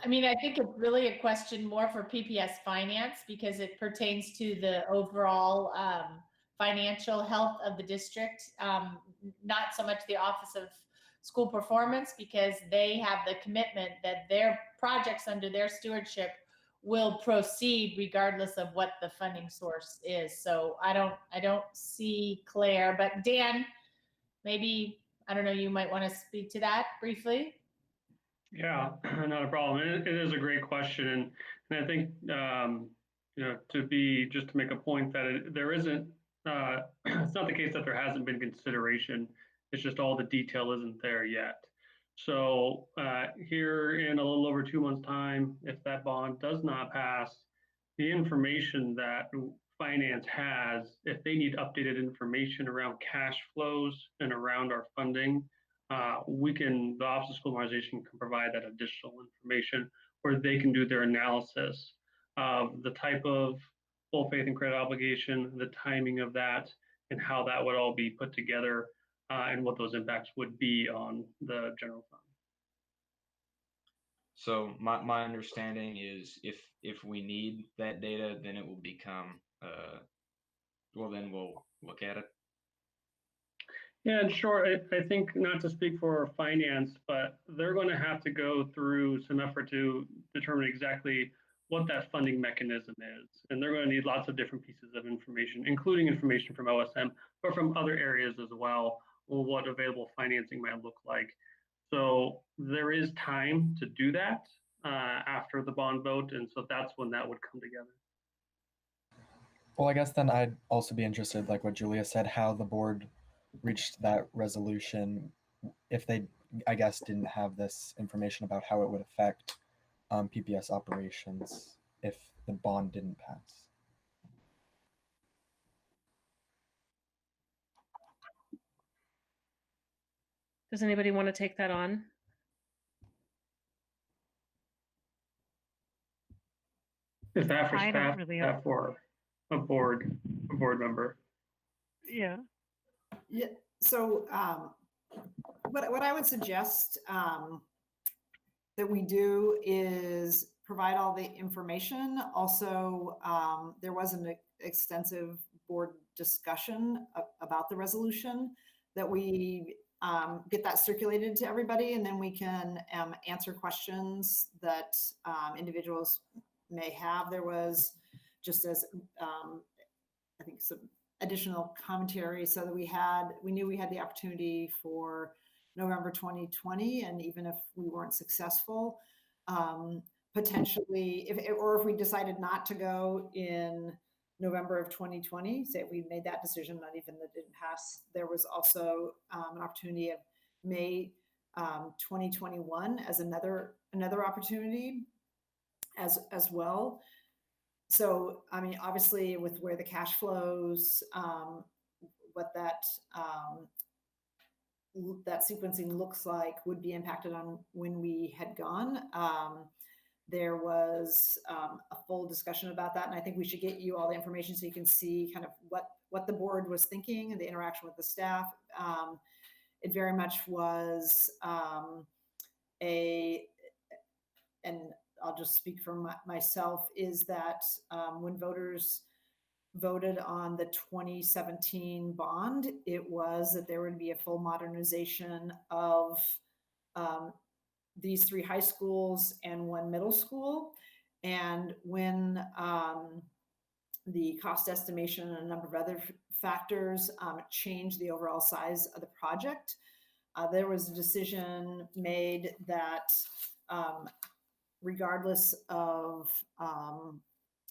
I mean, I think it's really a question more for PPS Finance, because it pertains to the overall financial health of the district, not so much the Office of School Performance, because they have the commitment that their projects under their stewardship will proceed regardless of what the funding source is. So I don't see Claire, but Dan, maybe, I don't know, you might want to speak to that briefly. Yeah, not a problem. It is a great question, and I think to make a point that there isn't. It's not the case that there hasn't been consideration. It's just all the detail isn't there yet. So here in a little over 2 months' time, if that bond does not pass, the information that finance has, if they need updated information around cash flows and around our funding, the Office of School Modernization can provide that additional information, where they can do their analysis of the type of full faith and credit obligation, the timing of that, and how that would all be put together, and what those impacts would be on the general fund. So my understanding is if we need that data, then it will become, well, then we'll look at it. Yeah, in short, I think, not to speak for finance, but they're going to have to go through some effort to determine exactly what that funding mechanism is. And they're going to need lots of different pieces of information, including information from OSM, but from other areas as well, or what available financing might look like. So there is time to do that after the bond vote. And so that's when that would come together. Well, I guess then I'd also be interested, like what Julia said, how the board reached that resolution, if they, I guess, didn't have this information about how it would affect PPS operations if the bond didn't pass. Does anybody want to take that on? Is that for I don't staff, really that for a board member? Yeah. Yeah. So what I would suggest that we do is provide all the information. Also, there was an extensive board discussion about the resolution, that we get that circulated to everybody, and then we can answer questions that individuals may have. There was, just as I think, some additional commentary, so that we knew we had the opportunity for November 2020, and even if we weren't successful, potentially, if we decided not to go in November of 2020, say if we made that decision, not even that didn't pass, there was also an opportunity of May 2021 as another opportunity as well. So, I mean, obviously, with where the cash flows, what that sequencing looks like would be impacted on when we had gone. There was a full discussion about that, and I think we should get you all the information so you can see kind of what the board was thinking and the interaction with the staff. It very much was and I'll just speak for myself, is that when voters voted on the 2017 bond, it was that there would be a full modernization of these 3 high schools and 1 middle school. And when the cost estimation and a number of other factors changed the overall size of the project, there was a decision made that regardless of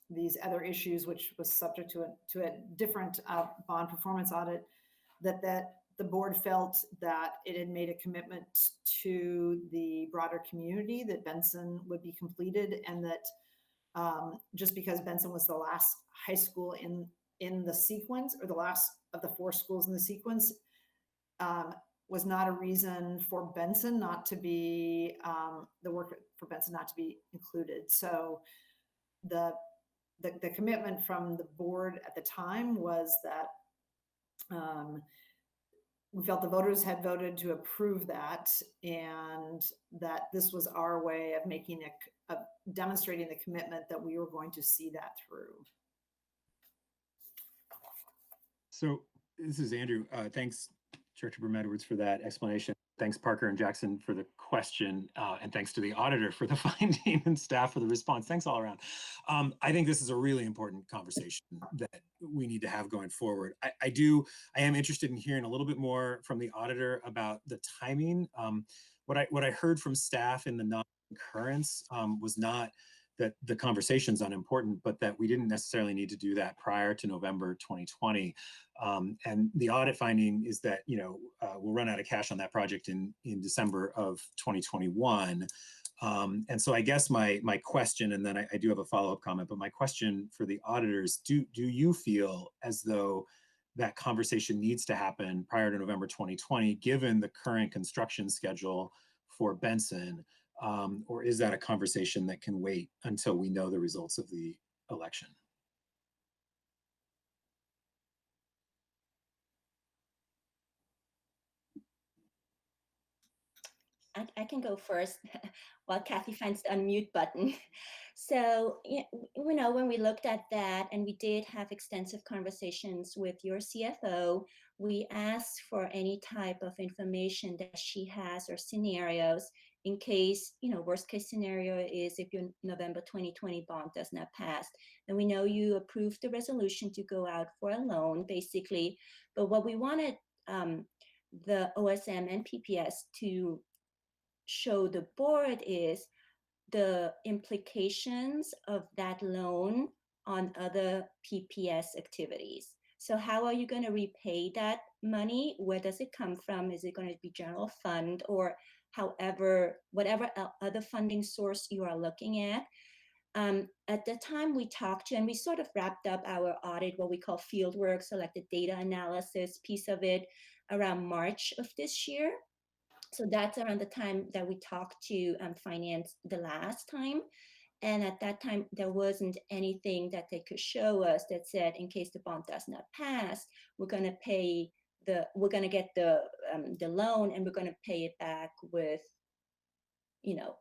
these other issues, which was subject to a different bond performance audit, that the board felt that it had made a commitment to the broader community that Benson would be completed, and that just because Benson was the last high school in the sequence, or the last of the 4 schools in the sequence, was not a reason for Benson not to be, the work for Benson not to be included. So the commitment from the board at the time was that we felt the voters had voted to approve that, and that this was our way of making of demonstrating the commitment that we were going to see that through. So this is Andrew. Thanks, Chair Edwards, for that explanation. Thanks, Parker and Jackson, for the question, and thanks to the auditor for the finding and staff for the response. Thanks all around. I think this is a really important conversation that we need to have going forward. I am interested in hearing a little bit more from the auditor about the timing. What I heard from staff in the non-concurrence was not that the conversation's unimportant, but that we didn't necessarily need to do that prior to November 2020. And the audit finding is that, we'll run out of cash on that project in December of 2021. And so I guess my question, and then I do have a follow-up comment, but my question for the auditors, do you feel as though that conversation needs to happen prior to November 2020, given the current construction schedule for Benson? Or is that a conversation that can wait until we know the results of the election? I can go first while Kathy finds the unmute button. So, when we looked at that, and we did have extensive conversations with your CFO, we asked for any type of information that she has or scenarios in case, worst case scenario is if your November 2020 bond does not pass. And we know you approved the resolution to go out for a loan, basically. But what we wanted the OSM and PPS to show the board is the implications of that loan on other PPS activities. So how are you going to repay that money? Where does it come from? Is it going to be general fund, or whatever other funding source you are looking at? At the time we talked to, and we sort of wrapped up our audit, what we call field work, so like the data analysis piece of it, around March of this year. So that's around the time that we talked to finance the last time. And at that time, there wasn't anything that they could show us that said, in case the bond does not pass, we're going to get the loan, and we're going to pay it back with, you know,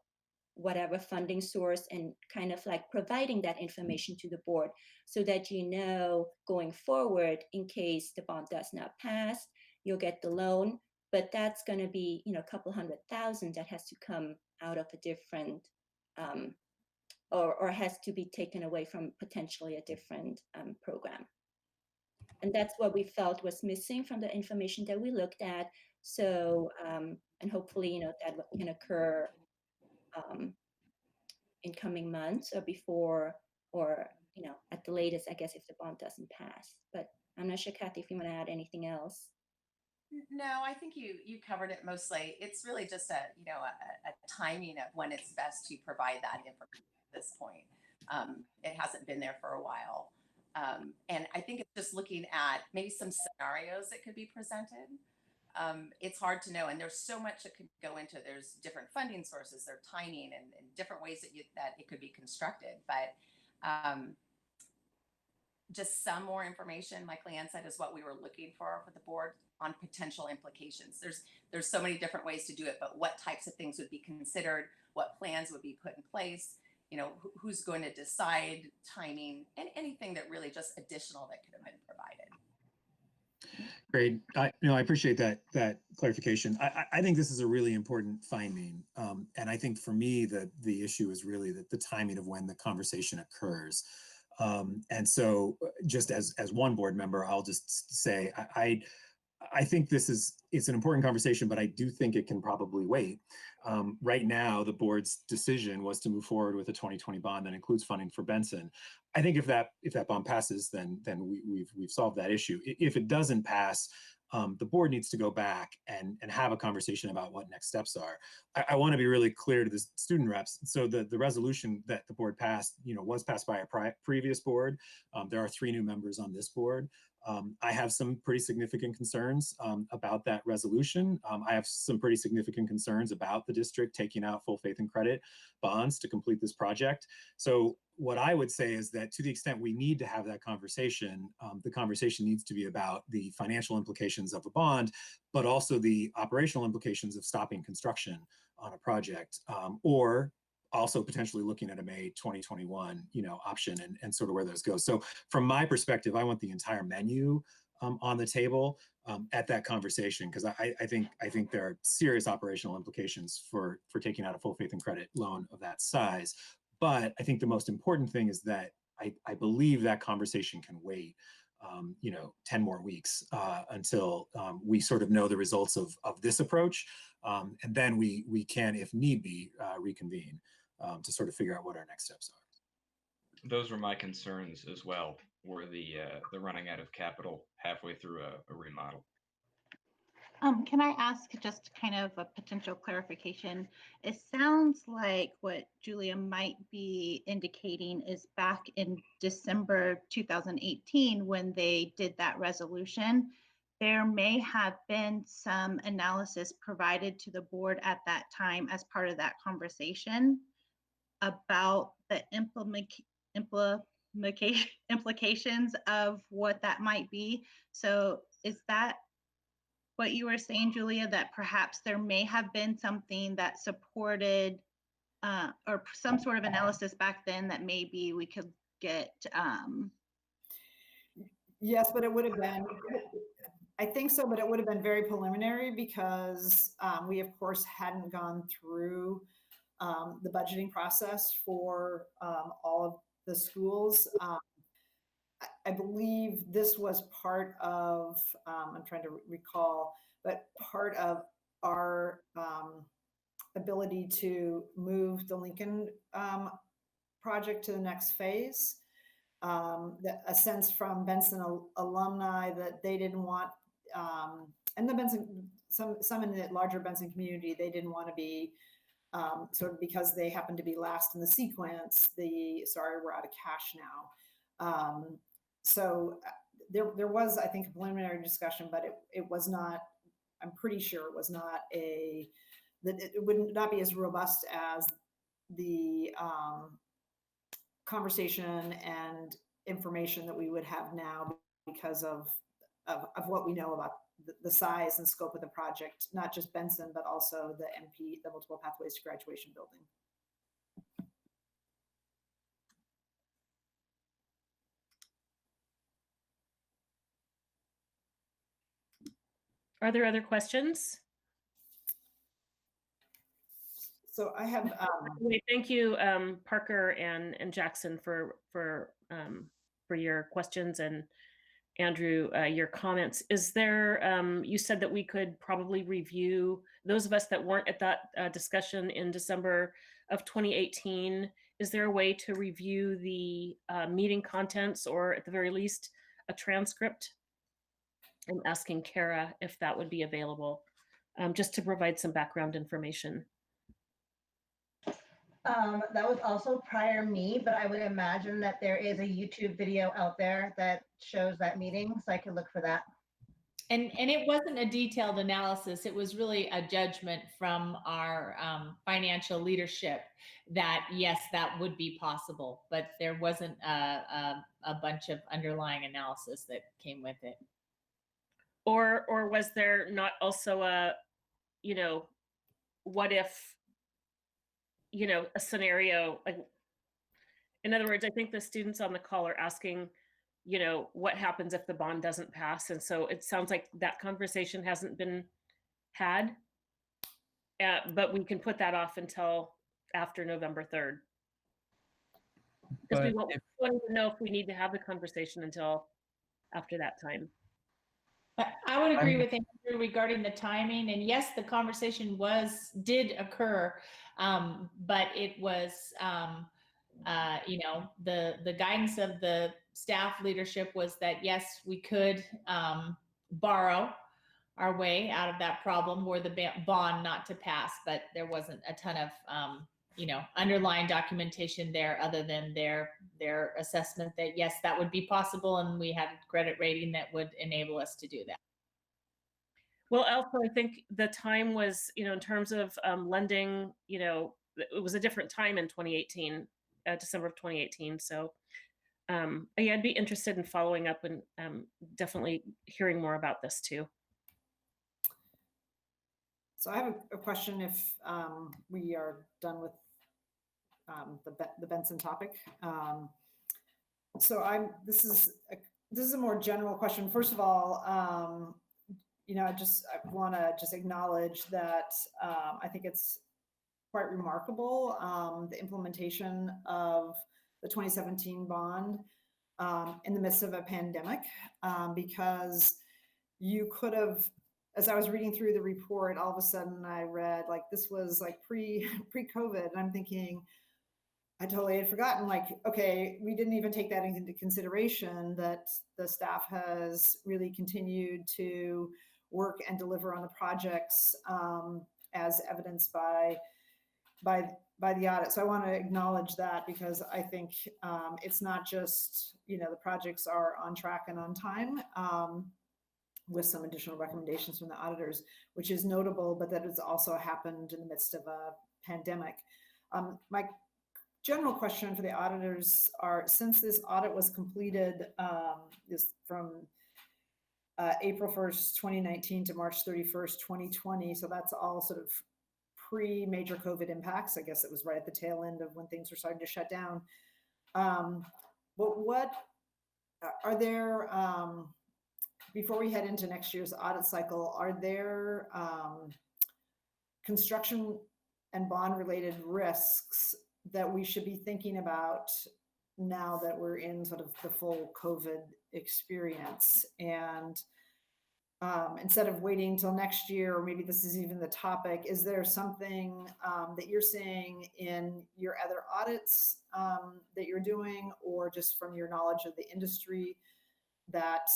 whatever funding source, and kind of like providing that information to the board so that, you know, going forward, in case the bond does not pass, you'll get the loan, but that's going to be, you know, a couple $100,000 that has to come out of a different or has to be taken away from potentially a different program. And that's what we felt was missing from the information that we looked at. So, and hopefully, you know, that can occur in coming months or before, or, you know, at the latest, I guess, if the bond doesn't pass. But I'm not sure, Kathy, if you want to add anything else. No, I think you covered it mostly. It's really just a timing of when it's best to provide that information at this point. It hasn't been there for a while. And I think it's just looking at maybe some scenarios that could be presented. It's hard to know, and there's so much that could go into. There's different funding sources, their timing, and different ways that it could be constructed. But just some more information, like Leanne said, is what we were looking for the board on potential implications. There's so many different ways to do it, but what types of things would be considered, what plans would be put in place, you know, who's going to decide timing, and anything that really just additional that could have been provided. Great. I appreciate that clarification. I think this is a really important finding. And I think for me, the issue is really the timing of when the conversation occurs. And so just as one board member, I'll just say, I think it's an important conversation, but I do think it can probably wait. Right now, the board's decision was to move forward with a 2020 bond that includes funding for Benson. I think if that bond passes, then we've solved that issue. If it doesn't pass, the board needs to go back and have a conversation about what next steps are. I want to be really clear to the student reps. So the resolution that the board passed, you know, was passed by a previous board. There are 3 new members on this board. I have some pretty significant concerns about that resolution. I have some pretty significant concerns about the district taking out full faith and credit bonds to complete this project. So what I would say is that to the extent we need to have that conversation, the conversation needs to be about the financial implications of a bond, but also the operational implications of stopping construction on a project, or also potentially looking at a May 2021, you know, option and sort of where those go. So from my perspective, I want the entire menu on the table at that conversation, because I think there are serious operational implications for taking out a full faith and credit loan of that size. But I think the most important thing is that I believe that conversation can wait, 10 more weeks until we sort of know the results of this approach. And then we can, if need be, reconvene to sort of figure out what our next steps are. Those were my concerns as well, were the running out of capital halfway through a remodel. Can I ask just kind of a potential clarification? It sounds like what Julia might be indicating is back in December 2018, when they did that resolution, there may have been some analysis provided to the board at that time as part of that conversation about the implications of what that might be. So is that what you were saying, Julia, that perhaps there may have been something that supported or some sort of analysis back then that maybe we could get? Yes, but it would have been, I think so, but it would have been very preliminary, because we of course hadn't gone through the budgeting process for all of the schools. I believe this was part of, I'm trying to recall, but part of our ability to move the Lincoln project to the next phase. A sense from Benson alumni that they didn't want, and the Benson, some in the larger Benson community, they didn't want to be sort of, because they happen to be last in the sequence, sorry, we're out of cash now. So there was, I think, a preliminary discussion, but it was not, I'm pretty sure it was not that it would not be as robust as the conversation and information that we would have now because of what we know about the size and scope of the project, not just Benson, but also the MP, the Multiple Pathways to Graduation building. Are there other questions? So I have. Thank you, Parker and Jackson for your questions, and Andrew, your comments. Is there? You said that we could probably review those of us that weren't at that discussion in December of 2018. Is there a way to review the meeting contents, or at the very least, a transcript? I'm asking Kara if that would be available, just to provide some background information. That was also prior me, but I would imagine that there is a YouTube video out there that shows that meeting, so I could look for that. And it wasn't a detailed analysis. It was really a judgment from our financial leadership that yes, that would be possible, but there wasn't a bunch of underlying analysis that came with it. Or was there not also a, what if, a scenario, like, in other words, I think the students on the call are asking, what happens if the bond doesn't pass? And so it sounds like that conversation hasn't been had, but we can put that off until after November 3rd. Because we won't even know if we need to have the conversation until after that time. I would agree with Andrew regarding the timing, and yes, the conversation did occur, but it was, the guidance of the staff leadership was that yes, we could borrow our way out of that problem were the bond not to pass, but there wasn't a ton of underlying documentation there other than their assessment that yes, that would be possible, and we had a credit rating that would enable us to do that. Well, also, I think the time was, in terms of lending, it was a different time in 2018, December of 2018. So yeah, I'd be interested in following up and definitely hearing more about this too. So I have a question if we are done with the Benson topic. So this is a more general question. First of all, I want to just acknowledge that I think it's quite remarkable, the implementation of the 2017 bond in the midst of a pandemic, because you could have, as I was reading through the report, all of a sudden I read like this was like pre-COVID, and I'm thinking, I totally had forgotten, like, okay, we didn't even take that into consideration, that the staff has really continued to work and deliver on the projects as evidenced by the audit. So I want to acknowledge that, because I think it's not just, the projects are on track and on time, with some additional recommendations from the auditors, which is notable, but that has also happened in the midst of a pandemic. My general question for the auditors are, since this audit was completed is from April 1st, 2019 to March 31st, 2020, so that's all sort of pre-major COVID impacts. I guess it was right at the tail end of when things were starting to shut down. But what are there, before we head into next year's audit cycle, are there construction and bond related risks that we should be thinking about now that we're in sort of the full COVID experience? And instead of waiting till next year, or maybe this is even the topic, is there something that you're seeing in your other audits that you're doing, or just from your knowledge of the industry, that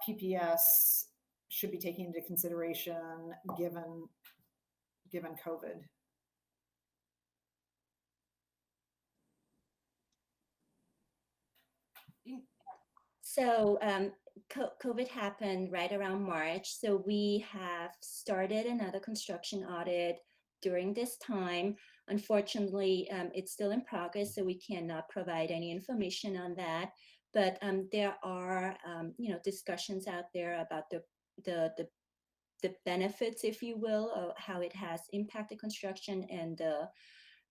PPS should be taking into consideration given COVID? So COVID happened right around March. So we have started another construction audit during this time. Unfortunately, it's still in progress, so we cannot provide any information on that. But there are, discussions out there about the benefits, if you will, of how it has impacted construction and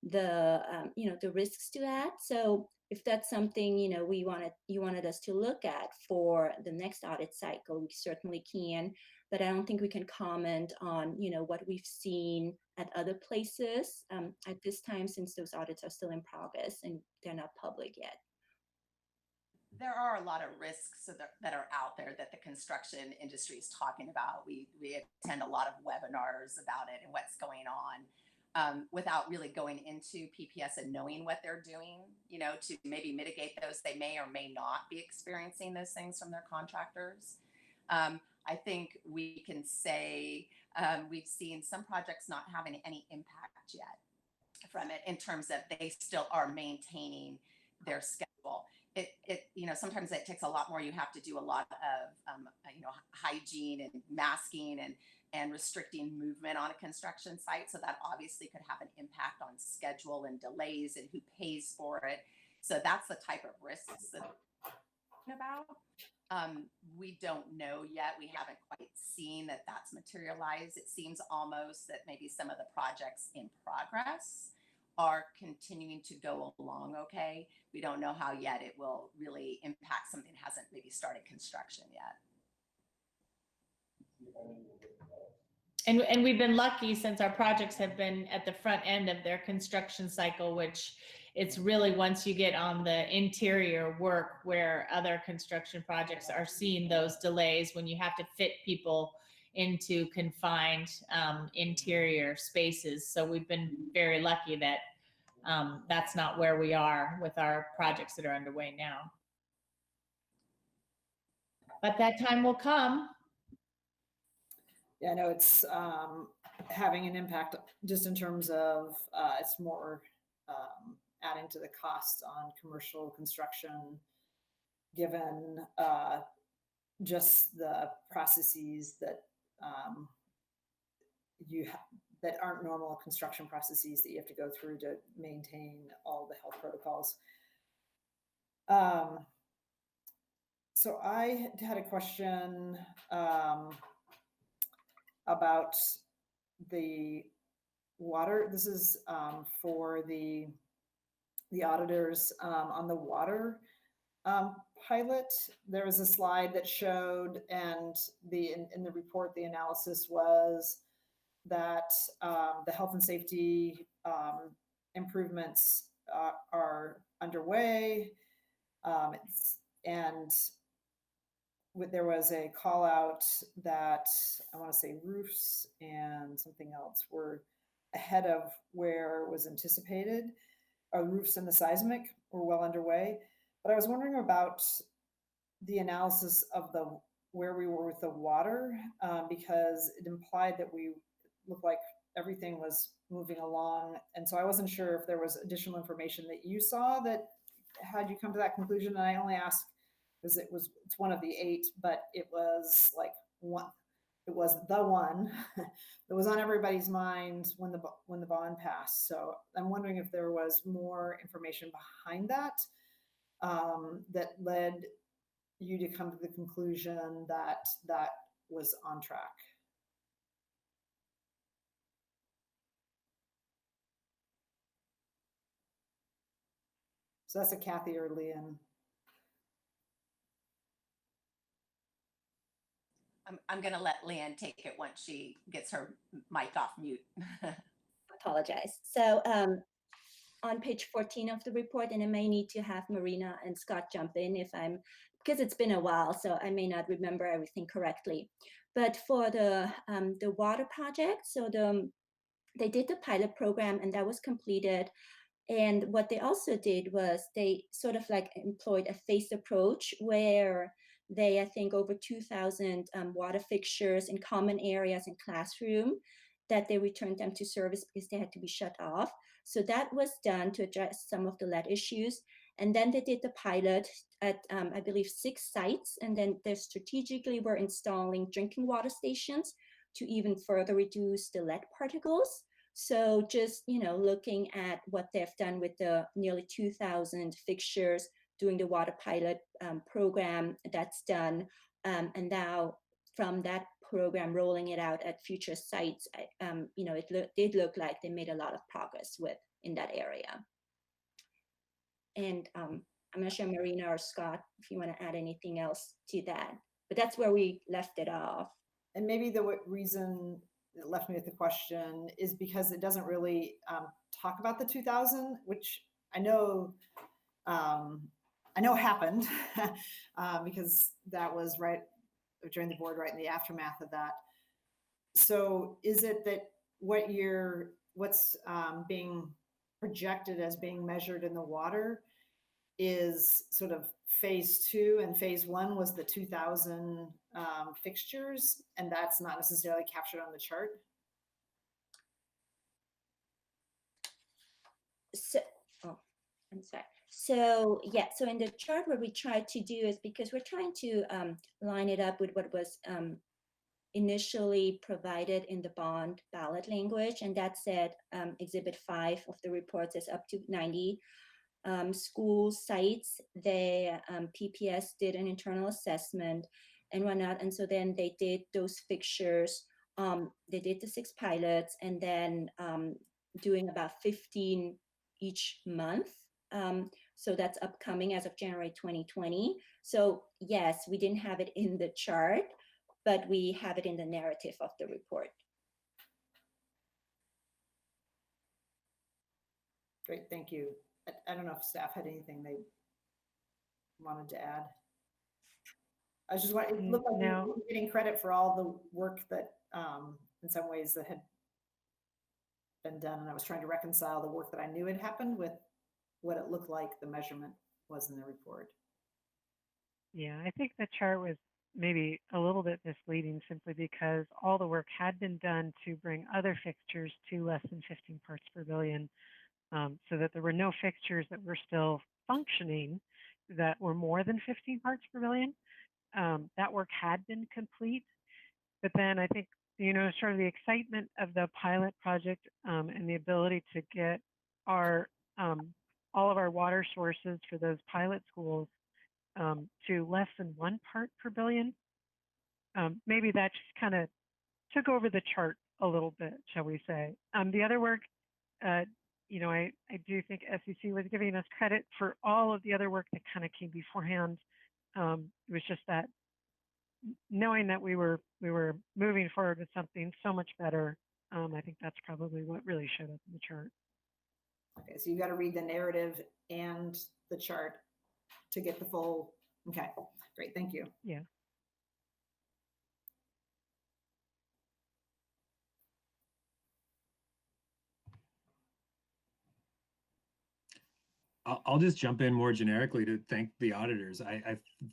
the risks to that. So if that's something you wanted us to look at for the next audit cycle, we certainly can. But I don't think we can comment on what we've seen at other places at this time, since those audits are still in progress and they're not public yet. There are a lot of risks that are out there that the construction industry is talking about. We attend a lot of webinars about it and what's going on, without really going into PPS and knowing what they're doing, to maybe mitigate those. They may or may not be experiencing those things from their contractors. I think we can say we've seen some projects not having any impact yet from it, in terms of they still are maintaining their schedule. Sometimes it takes a lot more. You have to do a lot of hygiene and masking and restricting movement on a construction site. So that obviously could have an impact on schedule and delays and who pays for it. So that's the type of risks that we're talking about. We don't know yet. We haven't quite seen that that's materialized. It seems almost that maybe some of the projects in progress are continuing to go along okay. We don't know how yet it will really impact something that hasn't maybe started construction yet. And we've been lucky, since our projects have been at the front end of their construction cycle, which it's really once you get on the interior work where other construction projects are seeing those delays when you have to fit people into confined interior spaces. So we've been very lucky that that's not where we are with our projects that are underway now. But that time will come. Yeah, I know it's having an impact just in terms of it's more adding to the cost on commercial construction, given just the processes that that aren't normal construction processes that you have to go through to maintain all the health protocols. So I had a question about the water. This is for the auditors on the water pilot. There was a slide that showed, and in the report, the analysis was that the health and safety improvements are underway, and there was a call out that I want to say roofs and something else were ahead of where was anticipated. Our roofs and the seismic were well underway, but I was wondering about the analysis of where we were with the water, because it implied that we looked like everything was moving along, and so I wasn't sure if there was additional information that you saw that had you come to that conclusion. And I only asked because it's one of the 8, but it was like one. It was the one that was on everybody's mind when the bond passed. So I'm wondering if there was more information behind that that led you to come to the conclusion that that was on track. So that's a Kathy or Leanne. I'm going to let Leanne take it once she gets her mic off mute. Apologize. So on page 14 of the report, and I may need to have Marina and Scott jump in because it's been a while, so I may not remember everything correctly. But for the water project, so they did the pilot program and that was completed. And what they also did was they sort of like employed a phased approach where they, I think, over 2,000 water fixtures in common areas and classroom that they returned them to service because they had to be shut off. So that was done to address some of the lead issues. And then they did the pilot at, I believe, 6 sites. And then they strategically were installing drinking water stations to even further reduce the lead particles. So just, looking at what they've done with the nearly 2,000 fixtures doing the water pilot program that's done, and now from that program rolling it out at future sites, it did look like they made a lot of progress in that area. And I'm not sure, Marina or Scott, if you want to add anything else to that, but that's where we left it off. And maybe the reason it left me with the question is because it doesn't really talk about the 2000, which I know happened because that was right during the board, right in the aftermath of that. So is it that what's being projected as being measured in the water is sort of phase 2, and phase 1 was the 2000 fixtures, and that's not necessarily captured on the chart? So, I'm sorry. So yeah, so in the chart, what we tried to do is, because we're trying to line it up with what was initially provided in the bond ballot language, and that said Exhibit 5 of the report says up to 90 school sites. The PPS did an internal assessment and whatnot, and so then they did those fixtures. They did the 6 pilots, and then doing about 15 each month. So that's upcoming as of January 2020. So yes, we didn't have it in the chart, but we have it in the narrative of the report. Great, thank you. I don't know if staff had anything they wanted to add. I was just wondering, it looked like we were getting credit for all the work that in some ways that had been done, and I was trying to reconcile the work that I knew had happened with what it looked like the measurement was in the report. Yeah, I think the chart was maybe a little bit misleading simply because all the work had been done to bring other fixtures to less than 15 parts per billion, so that there were no fixtures that were still functioning that were more than 15 parts per billion. That work had been complete, but then I think, sort of the excitement of the pilot project and the ability to get our all of our water sources for those pilot schools to less than 1 part per billion. Maybe that just kind of took over the chart a little bit, shall we say. The other work, I do think SEC was giving us credit for all of the other work that kind of came beforehand. It was just that knowing that we were moving forward with something so much better. I think that's probably what really showed up in the chart. Okay, so you got to read the narrative and the chart to get the full. Okay, great, thank you. Yeah. I'll just jump in more generically to thank the auditors.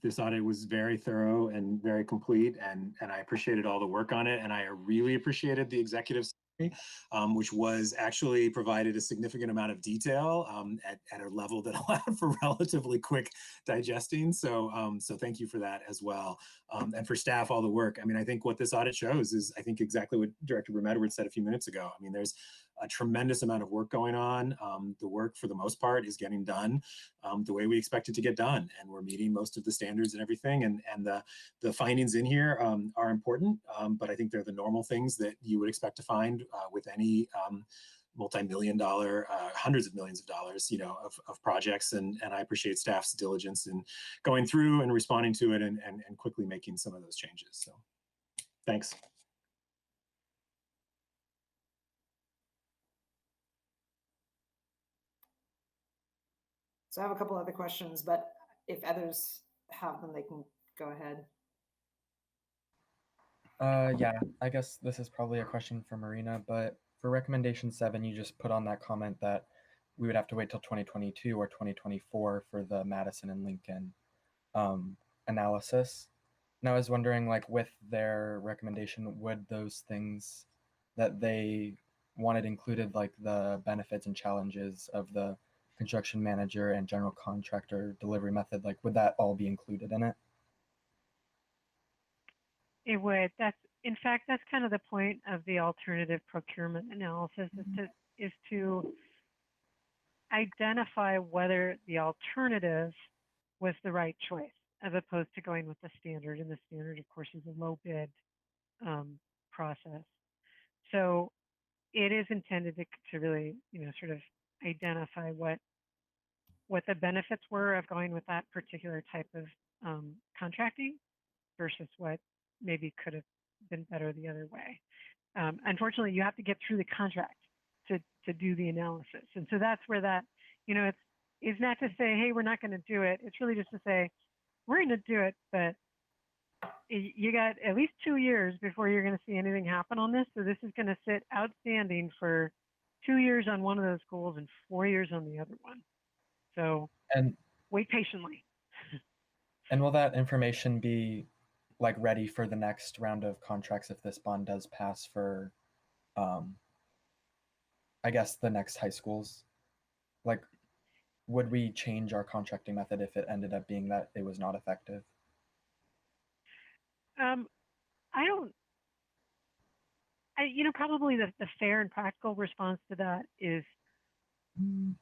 This audit was very thorough and very complete, and I appreciated all the work on it, and I really appreciated the executive summary, which was actually provided a significant amount of detail at a level that allowed for relatively quick digesting. So thank you for that as well, and for staff, all the work. I mean, I think what this audit shows is, I think exactly what Director Broom-Edwards said a few minutes ago. I mean, there's a tremendous amount of work going on. The work, for the most part, is getting done the way we expect it to get done, and we're meeting most of the standards and everything. And the findings in here are important, but I think they're the normal things that you would expect to find with any multi-million-dollar, hundreds of millions of dollars, of projects. And I appreciate staff's diligence in going through and responding to it and quickly making some of those changes. So, thanks. So I have a couple other questions, but if others have them, they can go ahead. Yeah, I guess this is probably a question for Marina, but for recommendation 7, you just put on that comment that we would have to wait till 2022 or 2024 for the Madison and Lincoln analysis. And I was wondering, like, with their recommendation, would those things that they wanted included, like the benefits and challenges of the construction manager and general contractor delivery method, like, would that all be included in it? It would. in fact, that's kind of the point of the alternative procurement analysis is to identify whether the alternative was the right choice as opposed to going with the standard. And the standard, of course, is a low bid process. So it is intended to really, sort of identify what the benefits were of going with that particular type of contracting versus what maybe could have been better the other way. Unfortunately, you have to get through the contract to do the analysis. And so that's where that, it's not to say, hey, we're not going to do it. It's really just to say, we're going to do it, but you got at least 2 years before you're going to see anything happen on this. So this is going to sit outstanding for 2 years on one of those goals and 4 years on the other one. So wait patiently. And will that information be like ready for the next round of contracts if this bond does pass for, I guess, the next high schools? Like, would we change our contracting method if it ended up being that it was not effective? Probably the fair and practical response to that is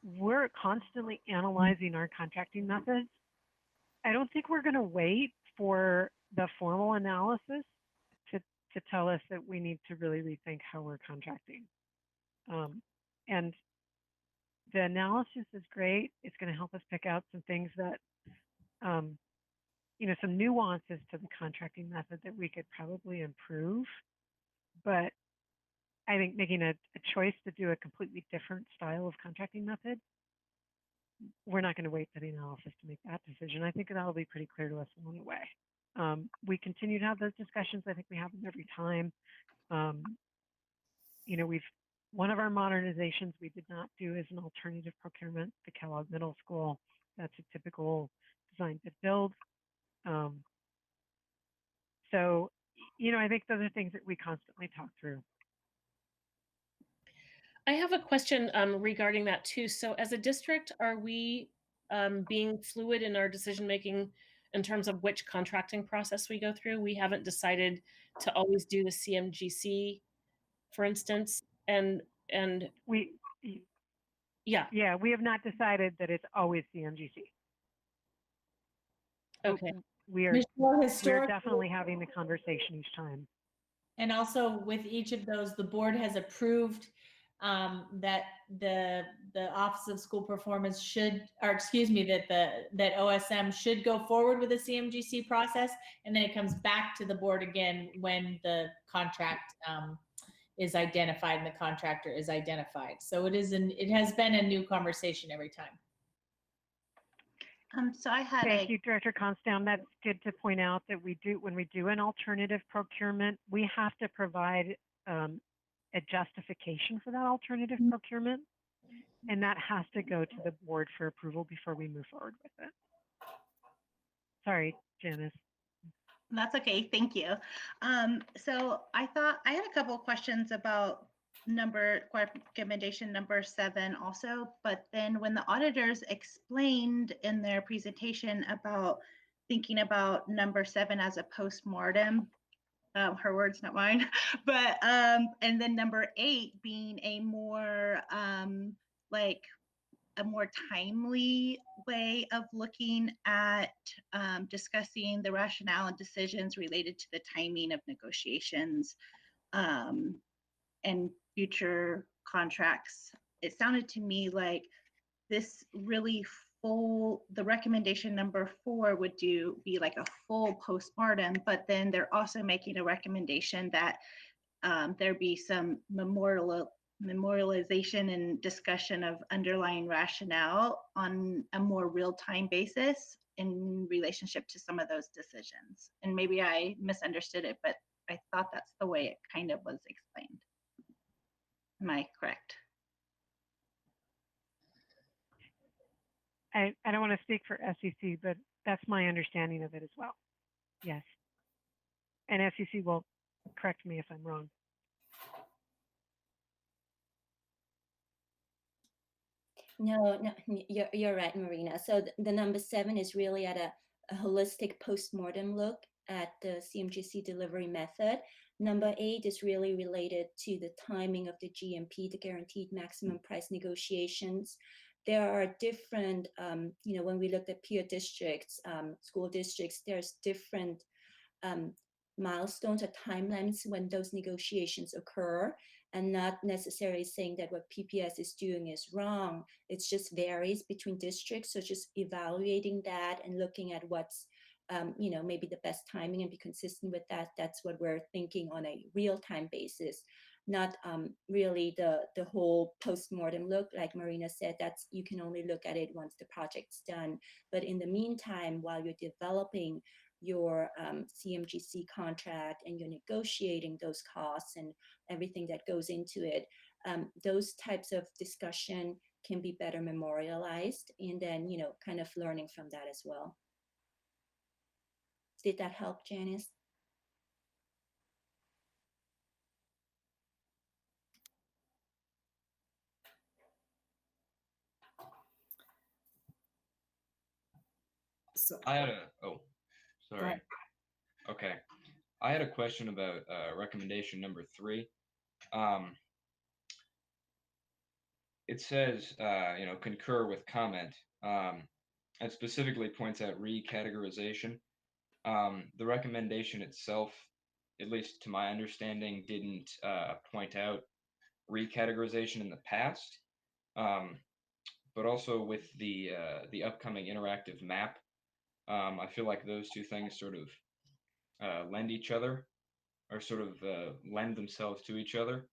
we're constantly analyzing our contracting methods. I don't think we're going to wait for the formal analysis to tell us that we need to really rethink how we're contracting. And the analysis is great. It's going to help us pick out some things that, some nuances to the contracting method that we could probably improve. But I think making a choice to do a completely different style of contracting method, we're not going to wait for the analysis to make that decision. I think that'll be pretty clear to us along the way. We continue to have those discussions. I think we have them every time. One of our modernizations we did not do is an alternative procurement, the Kellogg Middle School. That's a typical design to build. So, I think those are things that we constantly talk through. I have a question regarding that too. So as a district, are we being fluid in our decision-making in terms of which contracting process we go through? We haven't decided to always do the CMGC, for instance, and we have not decided that it's always CMGC. Okay. We're definitely having the conversation each time. And also with each of those, the board has approved that the Office of School Performance that OSM should go forward with the CMGC process, and then it comes back to the board again when the contract is identified and the contractor is identified. So it has been a new conversation every time. So I had Thank you, Director Constam. That's good to point out that when we do an alternative procurement, we have to provide a justification for that alternative procurement, and that has to go to the board for approval before we move forward with it. Sorry, Janice. That's okay, thank you. So I had a couple of questions about recommendation number 7 also, but then when the auditors explained in their presentation about thinking about number 7 as a postmortem, her words, not mine, but and then number 8 being a more a more timely way of looking at discussing the rationale and decisions related to the timing of negotiations and future contracts. It sounded to me like this really the recommendation number 4 would be like a full postmortem, but then they're also making a recommendation that there be some memorialization and discussion of underlying rationale on a more real-time basis in relationship to some of those decisions. And maybe I misunderstood it, but I thought that's the way it kind of was explained. Am I correct? I don't want to speak for SEC, but that's my understanding of it as well. Yes. And SEC will correct me if I'm wrong. No, you're right, Marina. So the number 7 is really at a holistic postmortem look at the CMGC delivery method. Number 8 is really related to the timing of the GMP, the guaranteed maximum price negotiations. There are different, when we looked at peer districts, school districts, there's different milestones or timelines when those negotiations occur, and not necessarily saying that what PPS is doing is wrong. It just varies between districts. So just evaluating that and looking at what's maybe the best timing and be consistent with that. That's what we're thinking on a real-time basis, not really the whole post-mortem look. Like Marina said, that's, you can only look at it once the project's done. But in the meantime, while you're developing your CMGC contract and you're negotiating those costs and everything that goes into it, those types of discussion can be better memorialized, and then, kind of learning from that as well. Did that help, Janice? So I had a, oh, go sorry. ahead. Okay. I had a question about recommendation number 3. It says, concur with comment, and specifically points out recategorization. The recommendation itself, at least to my understanding, didn't point out recategorization in the past. But also with the upcoming interactive map, I feel like those two things sort of lend each other, or sort of lend themselves to each other.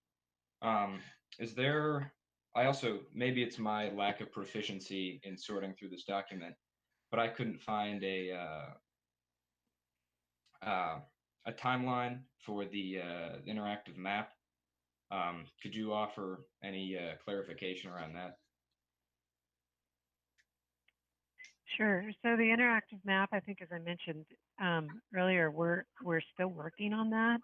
Is there, I also, maybe it's my lack of proficiency in sorting through this document, but I couldn't find a timeline for the interactive map. Could you offer any clarification around that? Sure. So the interactive map, I think, as I mentioned earlier, we're still working on that.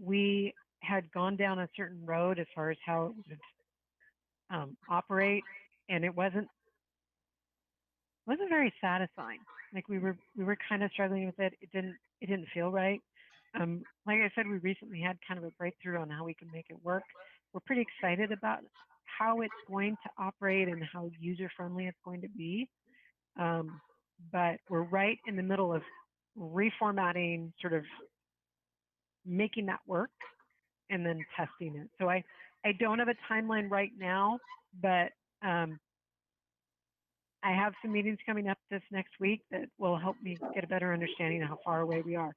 We had gone down a certain road as far as how it would operate, and it wasn't very satisfying. Like we were kind of struggling with it. It didn't feel right. Like I said, we recently had kind of a breakthrough on how we can make it work. We're pretty excited about how it's going to operate and how user friendly it's going to be. But we're right in the middle of reformatting, sort of making that work and then testing it. So I don't have a timeline right now, but I have some meetings coming up this next week that will help me get a better understanding of how far away we are.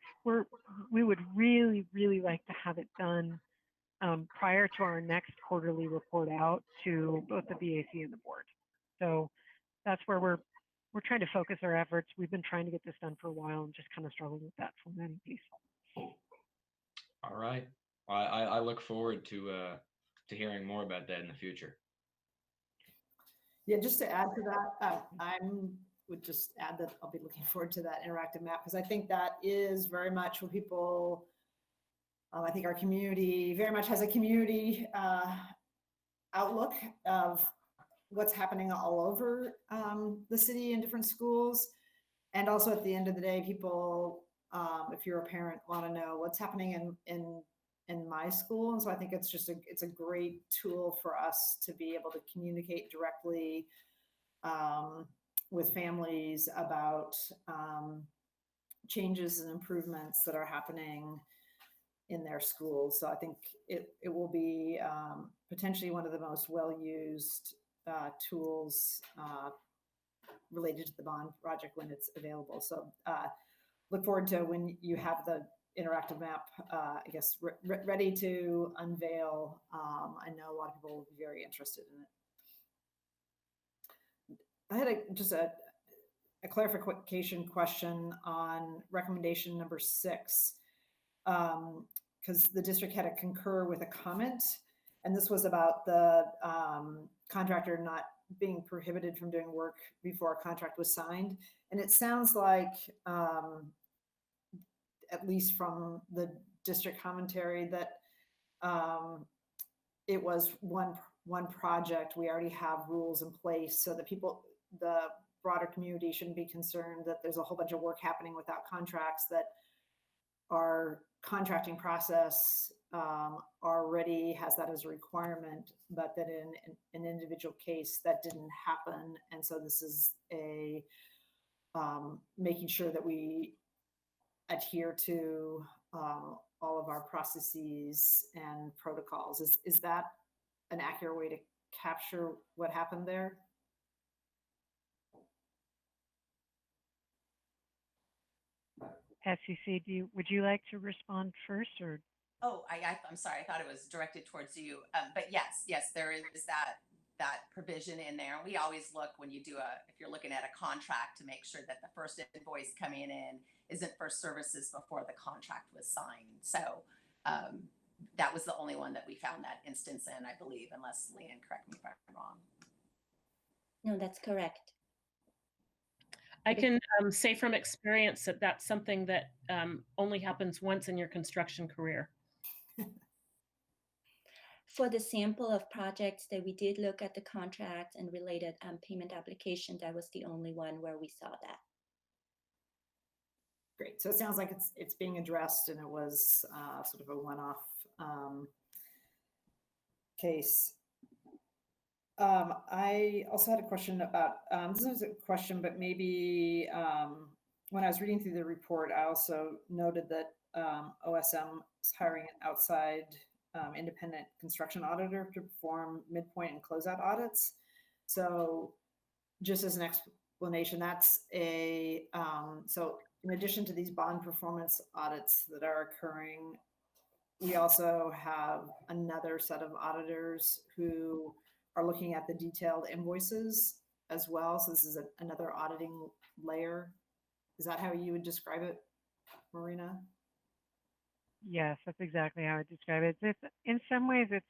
We would really, really like to have it done prior to our next quarterly report out to both the BAC and the board. So that's where we're trying to focus our efforts. We've been trying to get this done for a while and just kind of struggled with that formatting piece. All right. I look forward to hearing more about that in the future. Yeah, just to add to that, would just add that I'll be looking forward to that interactive map, because I think that is very much what people, I think our community very much has a community outlook of what's happening all over the city in different schools. And also at the end of the day, people, if you're a parent, want to know what's happening in my school. And so I think it's just it's a great tool for us to be able to communicate directly with families about changes and improvements that are happening in their schools. So I think it will be potentially one of the most well-used tools related to the bond project when it's available. So look forward to when you have the interactive map, I guess, ready to unveil. I know a lot of people will be very interested in it. I had just a clarification question on recommendation number 6, because the district had to concur with a comment, and this was about the contractor not being prohibited from doing work before a contract was signed. And it sounds like, at least from the district commentary, that it was one project. We already have rules in place so that the broader community shouldn't be concerned that there's a whole bunch of work happening without contracts, that our contracting process already has that as a requirement, but that in an individual case that didn't happen. And so this is a making sure that we adhere to all of our processes and protocols. Is that an accurate way to capture what happened there? SEC, would you like to respond first, or? Oh, I'm sorry. I thought it was directed towards you. But yes, there is that provision in there. We always look when you do if you're looking at a contract to make sure that the first invoice coming in isn't for services before the contract was signed. So that was the only one that we found that instance in, I believe, unless Leanne, correct me if I'm wrong. No, that's correct. I can say from experience that that's something that only happens once in your construction career. For the sample of projects that we did look at the contracts and related payment application, that was the only one where we saw that. Great. So it sounds like it's being addressed, and it was sort of a one-off case. I also had a question about, this is a question, but maybe when I was reading through the report, I also noted that OSM is hiring an outside independent construction auditor to perform midpoint and closeout audits. So just as an explanation, that's so in addition to these bond performance audits that are occurring, we also have another set of auditors who are looking at the detailed invoices as well. So this is another auditing layer. Is that how you would describe it, Marina? Yes, that's exactly how I describe it. It's in some ways it's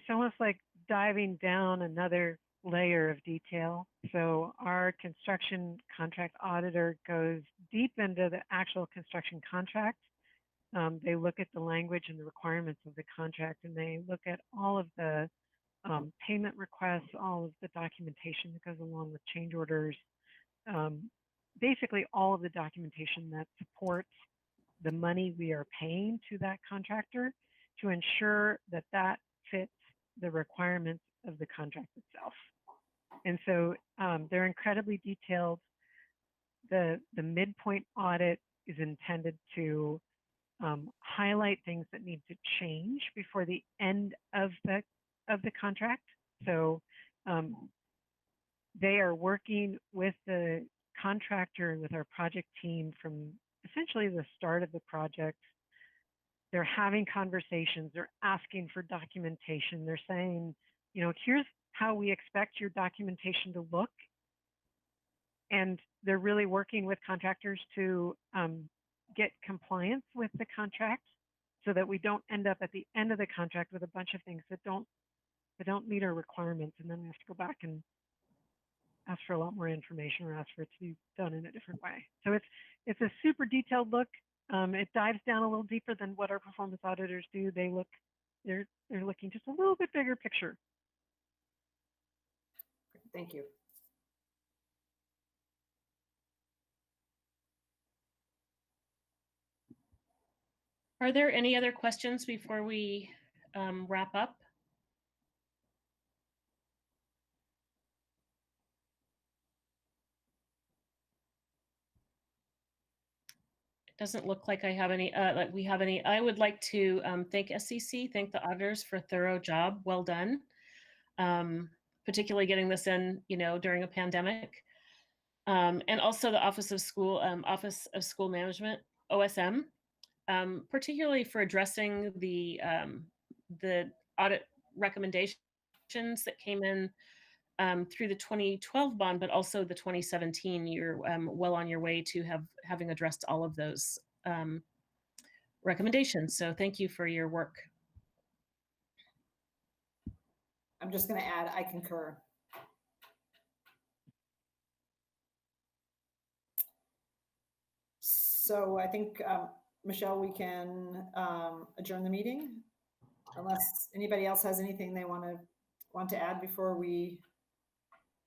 almost like diving down another layer of detail. So our construction contract auditor goes deep into the actual construction contract. They look at the language and the requirements of the contract, and they look at all of the payment requests, all of the documentation that goes along with change orders, basically all of the documentation that supports the money we are paying to that contractor to ensure that that fits the requirements of the contract itself. And so they're incredibly detailed. The midpoint audit is intended to highlight things that need to change before the end of the contract. So they are working with the contractor and with our project team from essentially the start of the project. They're having conversations, they're asking for documentation, they're saying, you know, here's how we expect your documentation to look. And they're really working with contractors to get compliance with the contract so that we don't end up at the end of the contract with a bunch of things that don't meet our requirements, and then we have to go back and ask for a lot more information or ask for it to be done in a different way. So it's a super detailed look. It dives down a little deeper than what our performance auditors do. They're looking just a little bit bigger picture. Thank you. Are there any other questions before we wrap up? It doesn't look like I have any, like we have any. I would like to thank SCC, thank the auditors for a thorough job. Well done. Particularly getting this in, you know, during a pandemic. And also the Office of School Management, OSM, particularly for addressing the audit recommendations that came in through the 2012 bond, but also the 2017. You're well on your way to having addressed all of those recommendations. So thank you for your work. I'm just going to add, I concur. So I think, Michelle, we can adjourn the meeting unless anybody else has anything they want to add before we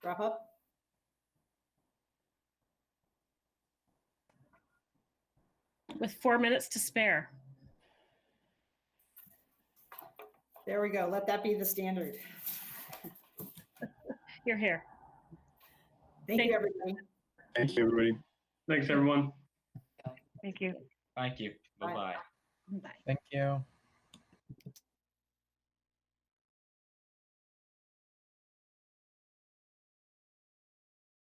wrap up. with 4 minutes to spare. There we go. Let that be the standard. You're here. Thank you, everybody. Thank you, everybody. Thanks, everyone. Thank you. Thank you. Bye. Bye-bye. Bye. Thank you.